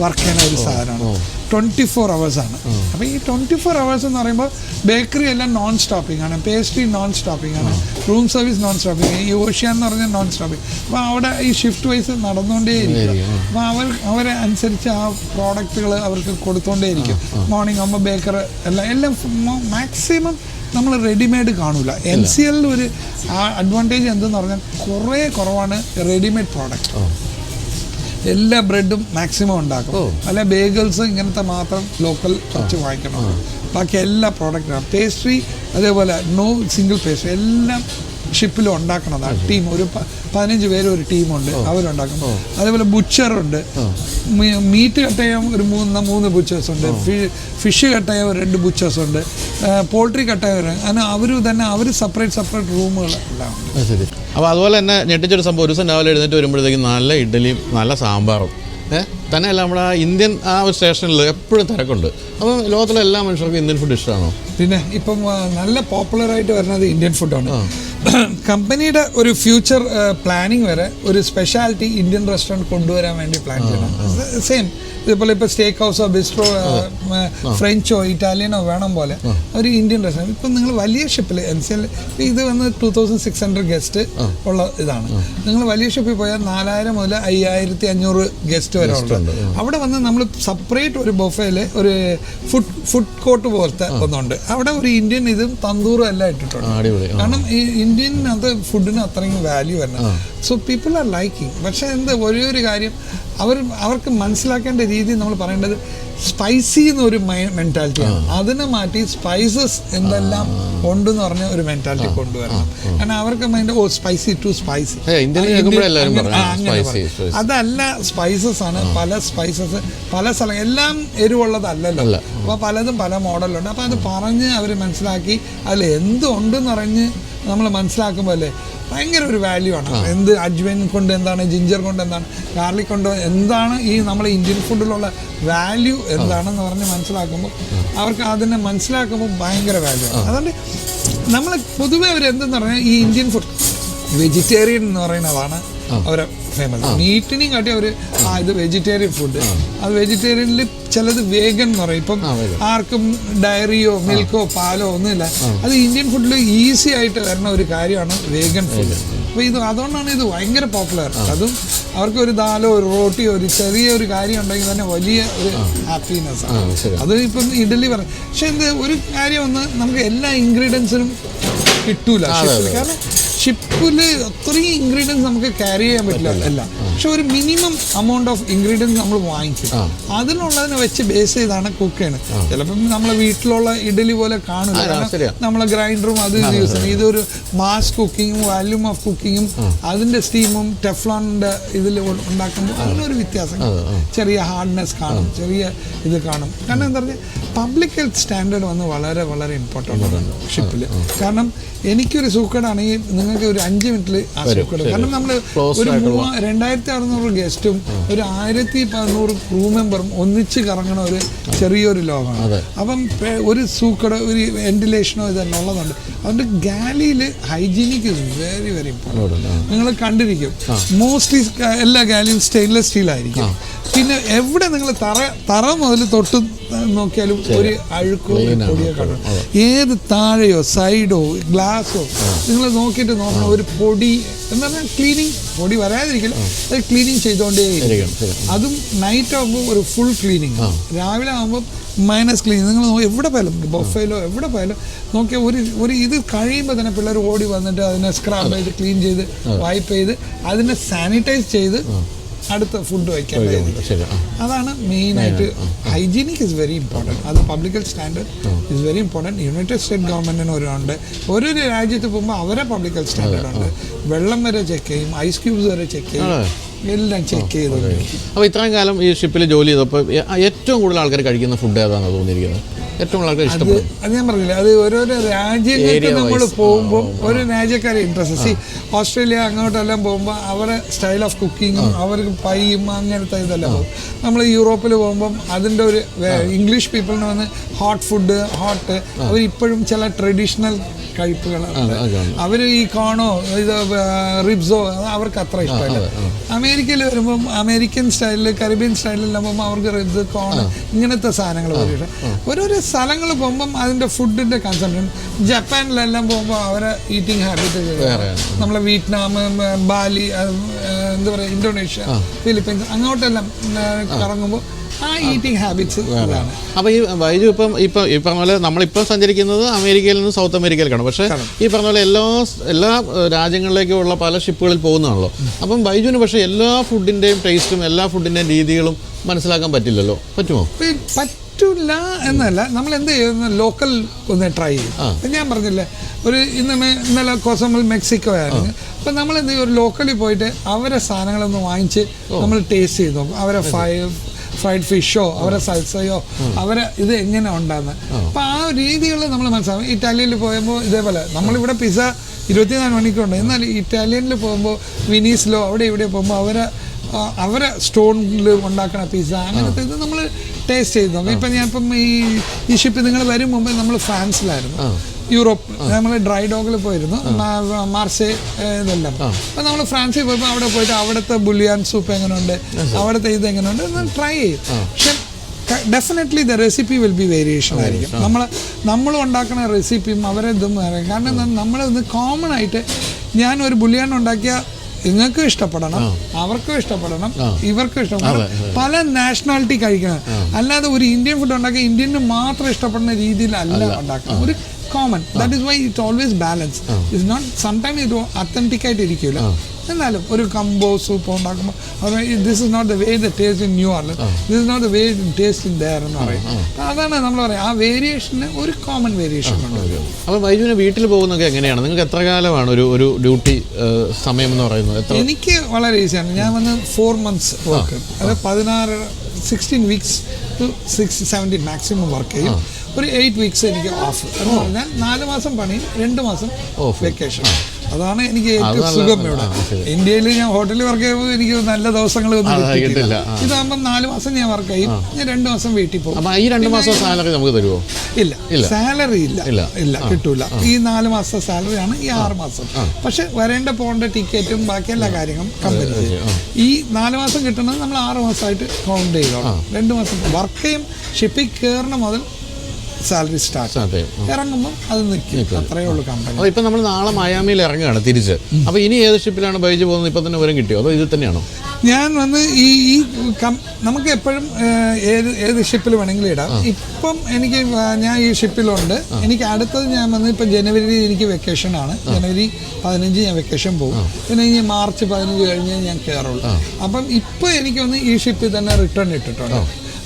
വർക്ക് ചെയ്യുന്ന ഒരു സാധനമാണ്. 24 hours-ആണ്. അപ്പോൾ ഈ 24 hours എന്ന് പറയുമ്പോൾ ബേക്കറി എല്ലാം നോൺ സ്റ്റോപ്പിംഗ് ആണ്, പേസ്ട്രി നോൺ സ്റ്റോപ്പിംഗ് ആണ്, റൂം സർവീസ് നോൺ സ്റ്റോപ്പിംഗ്, ഈ ഓഷ്യ എന്ന് പറഞ്ഞാൽ നോൺ സ്റ്റോപ്പിംഗ്. അപ്പോൾ അവിടെ ഈ ഷിഫ്റ്റ് വൈസ് നടന്നുകൊണ്ടേയിരിക്കും. അപ്പോൾ അവരെ അനുസരിച്ച് ആ പ്രോഡക്റ്റുകൾ അവർക്ക് കൊടുത്തുകൊണ്ടേയിരിക്കും. മോർണിംഗ് ആകുമ്പോൾ ബേക്കർ എല്ലാം മാക്സിമം നമ്മൾ റെഡിമെയ്ഡ് കാണൂല. NCL ഒരു അഡ്വാൻറ്റേജ് എന്തെന്ന് പറഞ്ഞാൽ കുറേ കുറവാണ് റെഡിമെയ്ഡ് പ്രോഡക്റ്റ്. എല്ലാ ബ്രെഡും മാക്സിമം ഉണ്ടാക്കും. അല്ല ബേഗിൾസ് ഇങ്ങനത്തെ മാത്രം ലോക്കൽ കുറച്ച് വാങ്ങിക്കണം. ബാക്കി എല്ലാ പ്രോഡക്റ്റും പേസ്ട്രി അതേപോലെ നോ സിംഗിൾ പേസ്ട്രി എല്ലാം ഷിപ്പിലും ഉണ്ടാക്കണതാണ്. ടീം ഒരു 15 പേര് ഒരു ടീമുണ്ട്, അവരുണ്ടാക്കും. അതേപോലെ ബുച്ചറുണ്ട്, മീറ്റ് കട്ട് ചെയ്യാൻ ഒരു 3 ബുച്ചേഴ്സ് ഉണ്ട്, ഫിഷ് കട്ട് ചെയ്യാൻ 2 ബുച്ചേഴ്സ് ഉണ്ട്, പോൾട്രി കട്ട് ചെയ്യാൻ അങ്ങനെ അവർ സെപ്പറേറ്റ് റൂമുകൾ എല്ലാം ഉണ്ട്. ശരി. അപ്പോൾ അതുപോലെ തന്നെ ഞെട്ടിച്ചൊരു സംഭവം, ഒരു ദിവസം രാവിലെ എഴുന്നേറ്റ് വരുമ്പോഴത്തേക്കും നല്ല ഇഡ്ഡലിയും നല്ല സാമ്പാറും തന്നെയല്ല നമ്മുടെ ഇന്ത്യൻ ആ ഒരു സ്റ്റേഷനിൽ എപ്പോഴും തിരക്കുണ്ട്. അപ്പോൾ ലോകത്തിലെ എല്ലാ മനുഷ്യർക്കും ഇന്ത്യൻ ഫുഡ് ഇഷ്ടമാണോ? പിന്നെ ഇപ്പം നല്ല പോപ്പുലറായിട്ട് വരുന്നത് ഇന്ത്യൻ ഫുഡാണ്. കമ്പനിയുടെ ഒരു ഫ്യൂച്ചർ പ്ലാനിങ് വരെ ഒരു സ്പെഷ്യാലിറ്റി ഇന്ത്യൻ റെസ്റ്റോറൻറ്റ് കൊണ്ടുവരാൻ വേണ്ടി പ്ലാൻ ചെയ്യണം. സെയിം ഇതുപോലെ ഇപ്പോൾ സ്റ്റേക്ക് ഹൗസോ ബിസ്ട്രോ ഫ്രഞ്ചോ ഇറ്റാലിയനോ വേണം പോലെ ഒരു ഇന്ത്യൻ റെസ്റ്റോറൻറ്റ്. ഇപ്പം നിങ്ങൾ വലിയ ഷിപ്പിൽ NCL ഇത് വന്ന് 2600 ഗസ്റ്റ് ഉള്ള ഇതാണ്. നിങ്ങൾ വലിയ ഷിപ്പിൽ പോയാൽ 4000 മുതൽ 5500 ഗസ്റ്റ് വരെ ഉണ്ട്. അവിടെ വന്ന് നമ്മൾ സെപ്പറേറ്റ് ഒരു ബൊഫേയിൽ ഒരു ഫുഡ് കോർട്ട് പോലത്തെ ഒന്നുണ്ട്. അവിടെ ഒരു ഇന്ത്യൻ ഇതും തന്തൂറും എല്ലാം ഇട്ടിട്ടുണ്ട്. കാരണം ഈ ഇന്ത്യൻ അത് ഫുഡിന് അത്രയും വാല്യൂ വരുന്നത്. So people are liking. പക്ഷേ ഒരേ ഒരു കാര്യം അവർക്ക് മനസ്സിലാക്കേണ്ട രീതി നമ്മൾ പറയേണ്ടത് സ്പൈസി എന്നൊരു മെൻറ്റാലിറ്റിയാണ്. അതിനെ മാറ്റി സ്പൈസസ് എന്തെല്ലാം ഉണ്ടെന്ന് പറഞ്ഞ ഒരു മെൻറ്റാലിറ്റി കൊണ്ടുവരണം. കാരണം അവർക്ക് മൈൻഡ് സ്പൈസി ടു സ്പൈസി അതല്ല, സ്പൈസസ് ആണ്. പല സ്പൈസസ് പല സ്ഥലം എല്ലാം എരിവുള്ളതല്ലല്ലോ. അപ്പോൾ പലതും പല മോഡലുണ്ട്. അപ്പോൾ അത് പറഞ്ഞ് അവർ മനസ്സിലാക്കി അതിൽ എന്തുണ്ടെന്ന് പറഞ്ഞ് നമ്മൾ മനസ്സിലാക്കുമ്പോൾ അല്ലേ ഭയങ്കര ഒരു വാല്യൂ ആണ്. എന്ത് അജ്വൈൻ കൊണ്ട് എന്താണ്, ജിഞ്ചർ കൊണ്ട് എന്താണ്, ഗാർലിക് കൊണ്ട് എന്താണ്, ഈ നമ്മളെ ഇന്ത്യൻ ഫുഡിലുള്ള വാല്യൂ എന്താണെന്ന് പറഞ്ഞ് മനസ്സിലാക്കുമ്പോൾ അവർക്ക് അതിനെ മനസ്സിലാക്കുമ്പോൾ ഭയങ്കര വാല്യൂ ആണ്. അതുകൊണ്ട് നമ്മൾ പൊതുവെ അവർ എന്തെന്ന് പറഞ്ഞാൽ ഈ ഇന്ത്യൻ ഫുഡ് വെജിറ്റേറിയൻ എന്ന് പറയുന്നതാണ് അവരെ ഫേമസ്. മീറ്റിനെയും കാട്ടി അവർ ഇത് വെജിറ്റേറിയൻ ഫുഡ്. അത് വെജിറ്റേറിയനിൽ ചിലത് വേഗൻ എന്ന് പറയും. ഇപ്പം ആർക്കും ഡയറിയോ മിൽക്കോ പാലോ ഒന്നുമില്ല. അത് ഇന്ത്യൻ ഫുഡിൽ ഈസി ആയിട്ട് വരുന്ന ഒരു കാര്യമാണ് വേഗൻ ഫുഡ്. അപ്പോൾ അതുകൊണ്ടാണ് ഇത് ഭയങ്കര പോപ്പുലർ. അതും അവർക്ക് ഒരു ദാലോ ഒരു റോട്ടിയോ ഒരു ചെറിയൊരു കാര്യം ഉണ്ടെങ്കിൽ തന്നെ വലിയ ഒരു ഹാപ്പിനെസ് ആണ്. അത് ഇപ്പം ഇഡലി പറയും. പക്ഷെ ഒരു കാര്യം ഒന്ന് നമുക്ക് എല്ലാ ഇൻഗ്രീഡിയൻസിനും കിട്ടൂല ഷിപ്പിൽ. കാരണം ഷിപ്പിൽ അത്രയും ഇൻഗ്രീഡിയൻസ് നമുക്ക് ക്യാരി ചെയ്യാൻ പറ്റില്ല എല്ലാം. പക്ഷെ ഒരു മിനിമം എമൗണ്ട് ഓഫ് ഇൻഗ്രീഡിയൻസ് നമ്മൾ വാങ്ങിക്കും. അതിനുള്ളതിനെ വെച്ച് ബേസ് ചെയ്താണ് കുക്ക് ചെയ്യുന്നത്. ചിലപ്പം നമ്മളെ വീട്ടിലുള്ള ഇഡലി പോലെ കാണില്ല. കാരണം നമ്മളെ ഗ്രൈൻഡറും അത് യൂസ് ചെയ്യുന്നത്. ഇതൊരു മാസ് കുക്കിങ്ങും വാല്യൂം ഓഫ് കുക്കിങ്ങും അതിൻ്റെ സ്റ്റീമും ടെഫ്ലോണിൻ്റെ ഇതിൽ ഉണ്ടാക്കുമ്പോൾ അതിനൊരു വ്യത്യാസം. ചെറിയ ഹാർഡ്നെസ് കാണും, ചെറിയ ഇത് കാണും. കാരണം എന്താ പറഞ്ഞാൽ പബ്ലിക് ഹെൽത്ത് സ്റ്റാൻഡേർഡ് വന്ന് വളരെ വളരെ ഇമ്പോർട്ടൻ്റ് ആണ് ഷിപ്പിൽ. കാരണം എനിക്കൊരു സൂക്കേടാണെങ്കിൽ നിങ്ങൾക്ക് ഒരു 5 മിനിറ്റിൽ ആ സൂക്കേട്, കാരണം നമ്മൾ ഒരു 2600 ഗസ്റ്റും ഒരു 1100 ക്രൂ മെമ്പറും ഒന്നിച്ച് കറങ്ങണ ഒരു ചെറിയൊരു ലോകമാണ്. അപ്പം ഒരു സൂക്കേട്, ഒരു വെന്റിലേഷനോ ഇതെല്ലാം ഉള്ളതുണ്ട്. അതുകൊണ്ട് ഗാലിയിൽ hygienic is very very important. നിങ്ങൾ കണ്ടിരിക്കും മോസ്റ്റ്ലി എല്ലാ ഗാലിയും സ്റ്റെയിൻലെസ് സ്റ്റീലായിരിക്കും. പിന്നെ എവിടെ നിങ്ങൾ തറ മുതൽ തൊട്ട് നോക്കിയാലും ഒരു അഴുക്കോ പൊടിയോ കാണും. ഏത് താഴെയോ സൈഡോ ഗ്ലാസോ നിങ്ങൾ നോക്കിയിട്ട് നോക്കണം, ഒരു പൊടി എന്ന് പറഞ്ഞാൽ ക്ലീനിങ്, പൊടി വരാതിരിക്കില്ല, അത് ക്ലീനിങ് ചെയ്തുകൊണ്ടേയിരിക്കും. അതും നൈറ്റ് ആകുമ്പോൾ ഒരു ഫുൾ ക്ലീനിങ്, രാവിലെ ആകുമ്പോൾ മൈനസ് ക്ലീൻ. നിങ്ങൾ എവിടെ പോയാലും ബൊഫയിലോ എവിടെ പോയാലും നോക്കിയാൽ ഒരു ഇത് കഴിയുമ്പോൾ തന്നെ പിള്ളേർ ഓടി വന്നിട്ട് അതിനെ സ്ക്രബ് ചെയ്ത് ക്ലീൻ ചെയ്ത് വൈപ്പ് ചെയ്ത് അതിനെ സാനിറ്റൈസ് ചെയ്ത് അടുത്ത ഫുഡ് വയ്ക്കാൻ. അതാണ് മെയിനായിട്ട്. Hygienic is very important. അത് public health standard is very important. United state ഗവൺമെൻറ്റിന് ഒരുണ്ട്, ഓരോ രാജ്യത്ത് പോകുമ്പോൾ അവരെ പബ്ലിക് ഹെൽത്ത് സ്റ്റാൻഡേർഡ് ഉണ്ട്. വെള്ളം വരെ ചെക്ക് ചെയ്യും, ഐസ് ക്യൂബ്സ് വരെ ചെക്ക് ചെയ്യും, എല്ലാം ചെക്ക് ചെയ്ത്. അപ്പോൾ ഇത്രയും കാലം ഈ ഷിപ്പിൽ ജോലി ചെയ്തപ്പോൾ ഏറ്റവും കൂടുതൽ ആൾക്കാർ കഴിക്കുന്ന ഫുഡ് ഏതാണെന്ന് തോന്നിയിരിക്കുന്നത്? ഏറ്റവും കൂടുതൽ ഇഷ്ടപ്പെടും? അത് ഞാൻ പറഞ്ഞില്ല, അത് ഓരോരോ രാജ്യങ്ങൾക്ക് നമ്മൾ പോകുമ്പോൾ ഓരോ രാജ്യക്കാരെ ഇൻട്രസ്റ്റ്. ഓസ്ട്രേലിയ അങ്ങോട്ടെല്ലാം പോകുമ്പോൾ അവരെ സ്റ്റൈൽ ഓഫ് കുക്കിങ്ങും അവർക്ക് പൈയും അങ്ങനത്തെ ഇതെല്ലാം പോകും. നമ്മൾ യൂറോപ്പിൽ പോകുമ്പം അതിൻ്റെ ഒരു ഇംഗ്ലീഷ് പീപ്പിളിന് വന്ന് ഹോട്ട് ഫുഡ്, അവരിപ്പോഴും ചില ട്രഡീഷണൽ കഴിപ്പുകളാണ്. അവർ ഈ കോണോ ഇത് റിബ്സോ അവർക്ക് അത്ര ഇഷ്ടമല്ല. അമേരിക്കയിൽ വരുമ്പം അമേരിക്കൻ സ്റ്റൈലിൽ കരീബിയൻ സ്റ്റൈലിലെല്ലാം പോകുമ്പോൾ അവർക്ക് റിബ്സ്, കോണ് ഇങ്ങനത്തെ സാധനങ്ങൾ വരും. ഓരോരോ സ്ഥലങ്ങൾ പോകുമ്പം അതിൻ്റെ ഫുഡിൻ്റെ കൺസംഷൻ. ജപ്പാനിലെല്ലാം പോകുമ്പോൾ അവരെ ഈറ്റിംഗ് ഹാബിറ്റ് നമ്മളെ വിയറ്റ്നാം, ബാലി, എന്താ പറയുക, ഇന്തോനേഷ്യ, ഫിലിപ്പീൻസ് അങ്ങോട്ടെല്ലാം കറങ്ങുമ്പോൾ ആ ഈറ്റിംഗ് ഹാബിറ്റ്സ് അതാണ്. അപ്പോൾ ഈ ബൈജു ഇപ്പം ഈ പറഞ്ഞ പോലെ നമ്മളിപ്പം സഞ്ചരിക്കുന്നത് അമേരിക്കയിൽ നിന്ന് സൗത്ത് അമേരിക്കയിലേക്കാണ്. പക്ഷേ ഈ പറഞ്ഞ പോലെ എല്ലാ രാജ്യങ്ങളിലേക്കുമുള്ള പല ഷിപ്പുകളിൽ പോകുന്നതാണല്ലോ. അപ്പം ബൈജുവിന് പക്ഷേ എല്ലാ ഫുഡിൻ്റെയും ടേസ്റ്റും എല്ലാ ഫുഡിൻ്റെയും രീതികളും മനസ്സിലാക്കാൻ പറ്റില്ലല്ലോ. പറ്റുമോ? പറ്റില്ല എന്നല്ല, നമ്മൾ എന്ത് ചെയ്യുന്ന ലോക്കൽ ഒന്ന് ട്രൈ ചെയ്യും. ഞാൻ പറഞ്ഞില്ലേ, ഇന്നലെ കോസമൽ മെക്സിക്കോ ആയിരുന്നു. അപ്പം നമ്മൾ എന്ത് ചെയ്യും, ഒരു ലോക്കലിൽ പോയിട്ട് അവരെ സാധനങ്ങളൊന്ന് വാങ്ങിച്ച് നമ്മൾ ടേസ്റ്റ് ചെയ്ത് നോക്കും. അവരെ ഫ്രൈഡ് ഫിഷോ അവരെ സൽസയോ അവരെ ഇത് എങ്ങനെ ഉണ്ടാകുന്നത്. അപ്പോൾ ആ രീതികൾ നമ്മൾ മനസ്സിലാവും. ഇറ്റാലിയനിൽ പോകുമ്പോൾ ഇതേപോലെ നമ്മളിവിടെ പിസ്സ 24 മണിക്കൂറുണ്ട്. എന്നാൽ ഇറ്റാലിയനിൽ പോകുമ്പോൾ വിനീസിലോ അവിടെ ഇവിടെ പോകുമ്പോൾ അവരെ സ്റ്റോണിൽ ഉണ്ടാക്കുന്ന പിസ്സ അങ്ങനത്തെ ഇത് നമ്മൾ ടേസ്റ്റ് ചെയ്ത് നോക്കാം. ഇപ്പം ഞാനിപ്പം ഈ ഷിപ്പ് നിങ്ങൾ വരും മുമ്പ് നമ്മൾ ഫ്രാൻസിലായിരുന്നു, യൂറോപ്പ്. നമ്മൾ ഡ്രൈ ഡോഗിൽ പോയിരുന്നു, മാർസേ ഇതെല്ലാം. അപ്പം നമ്മൾ ഫ്രാൻസിൽ പോയപ്പോൾ അവിടെ പോയിട്ട് അവിടുത്തെ ബുലിയാൻ സൂപ്പ് എങ്ങനെയുണ്ട്, അവിടുത്തെ ഇത് എങ്ങനെയുണ്ട് എന്ന് ട്രൈ ചെയ്യും. പക്ഷെ definitely the recipe will be variation ആയിരിക്കും. നമ്മൾ ഉണ്ടാക്കുന്ന റെസിപ്പിയും അവരെ ഇതും കാരണം നമ്മളിന്ന് കോമൺ ആയിട്ട് ഞാനൊരു ബുലിയാൻ ഉണ്ടാക്കിയ നിങ്ങൾക്കും ഇഷ്ടപ്പെടണം, അവർക്കും ഇഷ്ടപ്പെടണം, ഇവർക്കും ഇഷ്ടപ്പെടണം. പല നാഷണാലിറ്റി കഴിക്കണം. അല്ലാതെ ഒരു ഇന്ത്യൻ ഫുഡ് ഉണ്ടാക്കി ഇന്ത്യന് മാത്രം ഇഷ്ടപ്പെടുന്ന രീതിയിലല്ല ഉണ്ടാക്കണം. ഒരു common. That is why it always balance. Its not sometimes ഇത് അത്തൻറ്റിക് ആയിട്ട് ഇരിക്കില്ല. എന്നാലും ഒരു കംബോ സൂപ്പ് ഉണ്ടാക്കുമ്പോൾ this is not the way the taste in new Orleans, this is not the way taste in there എന്ന് പറയും. അതാണ് നമ്മൾ പറയാം, ആ വേരിയേഷന് ഒരു കോമൺ വേരിയേഷൻ ഉണ്ട്. അപ്പോൾ ബൈജുവിന് വീട്ടിൽ പോകുന്നതൊക്കെ എങ്ങനെയാണ്? നിങ്ങൾക്ക് എത്ര കാലമാണ് ഒരു ഡ്യൂട്ടി സമയം എന്ന് പറയുന്നത്? എനിക്ക് വളരെ ഈസിയാണ്. ഞാൻ വന്ന് 4 months വർക്ക്, അത് 16 weeks to 17 മാക്സിമം വർക്ക് ചെയ്യും. ഒരു 8 weeks എനിക്ക് ഓഫ് എന്ന് പറഞ്ഞാൽ 4 മാസം പണി, 2 മാസം വെക്കേഷൻ. അതാണ് എനിക്ക് ഏറ്റവും സുഖം. ഇവിടെ ഇന്ത്യയിൽ ഞാൻ ഹോട്ടലിൽ വർക്ക് ചെയ്യുമ്പോൾ എനിക്ക് നല്ല ദിവസങ്ങളൊന്നും കിട്ടില്ല. ഇതാകുമ്പോൾ 4 മാസം ഞാൻ വർക്ക് ചെയ്യും, ഞാൻ 2 മാസം വീട്ടിൽ പോകും. ഈ 2 മാസം സാലറി നമുക്ക് തരുമോ? ഇല്ല, സാലറി ഇല്ല, കിട്ടൂല. ഈ 4 മാസത്തെ സാലറിയാണ് ഈ 6 മാസം. പക്ഷെ വരേണ്ട പോകേണ്ട ടിക്കറ്റും ബാക്കി എല്ലാ കാര്യങ്ങളും കമ്പനി ചെയ്യും. ഈ 4 മാസം കിട്ടുന്നത് നമ്മൾ 6 മാസമായിട്ട് കൗണ്ട് ചെയ്തോളാം. 2 മാസം വർക്ക് ചെയ്യും. ഷിപ്പിൽ കയറണ മുതൽ സാലറി സ്റ്റാർട്ട് ഇറങ്ങുമ്പോൾ അത് നിൽക്കും. അത്രയേ ഉള്ളൂ കമ്പനി. അപ്പോൾ ഇപ്പം നമ്മൾ നാളെ മയാമിയിൽ ഇറങ്ങുകയാണ് തിരിച്ച്. അപ്പോൾ ഇനി ഏത് ഷിപ്പിലാണ് ബൈജു പോകുന്നത്? ഇപ്പം തന്നെ വിവരം കിട്ടിയോ അതോ ഇത് തന്നെയാണോ? ഞാൻ വന്ന് നമുക്ക് എപ്പോഴും ഏത് ഷിപ്പിൽ വേണമെങ്കിലും ഇടാം. ഇപ്പം ഞാൻ ഈ ഷിപ്പിലുണ്ട്. എനിക്ക് അടുത്തത് ഞാൻ വന്ന് ഇപ്പം ജനുവരി എനിക്ക് വെക്കേഷനാണ്. ജനുവരി 15 ഞാൻ വെക്കേഷൻ പോകും. പിന്നെ ഇനി മാർച്ച് 15 കഴിഞ്ഞ് ഞാൻ കയറുള്ളൂ. അപ്പം ഇപ്പം എനിക്ക് വന്ന് ഈ ഷിപ്പിൽ തന്നെ റിട്ടേൺ ഇട്ടിട്ടുണ്ട്.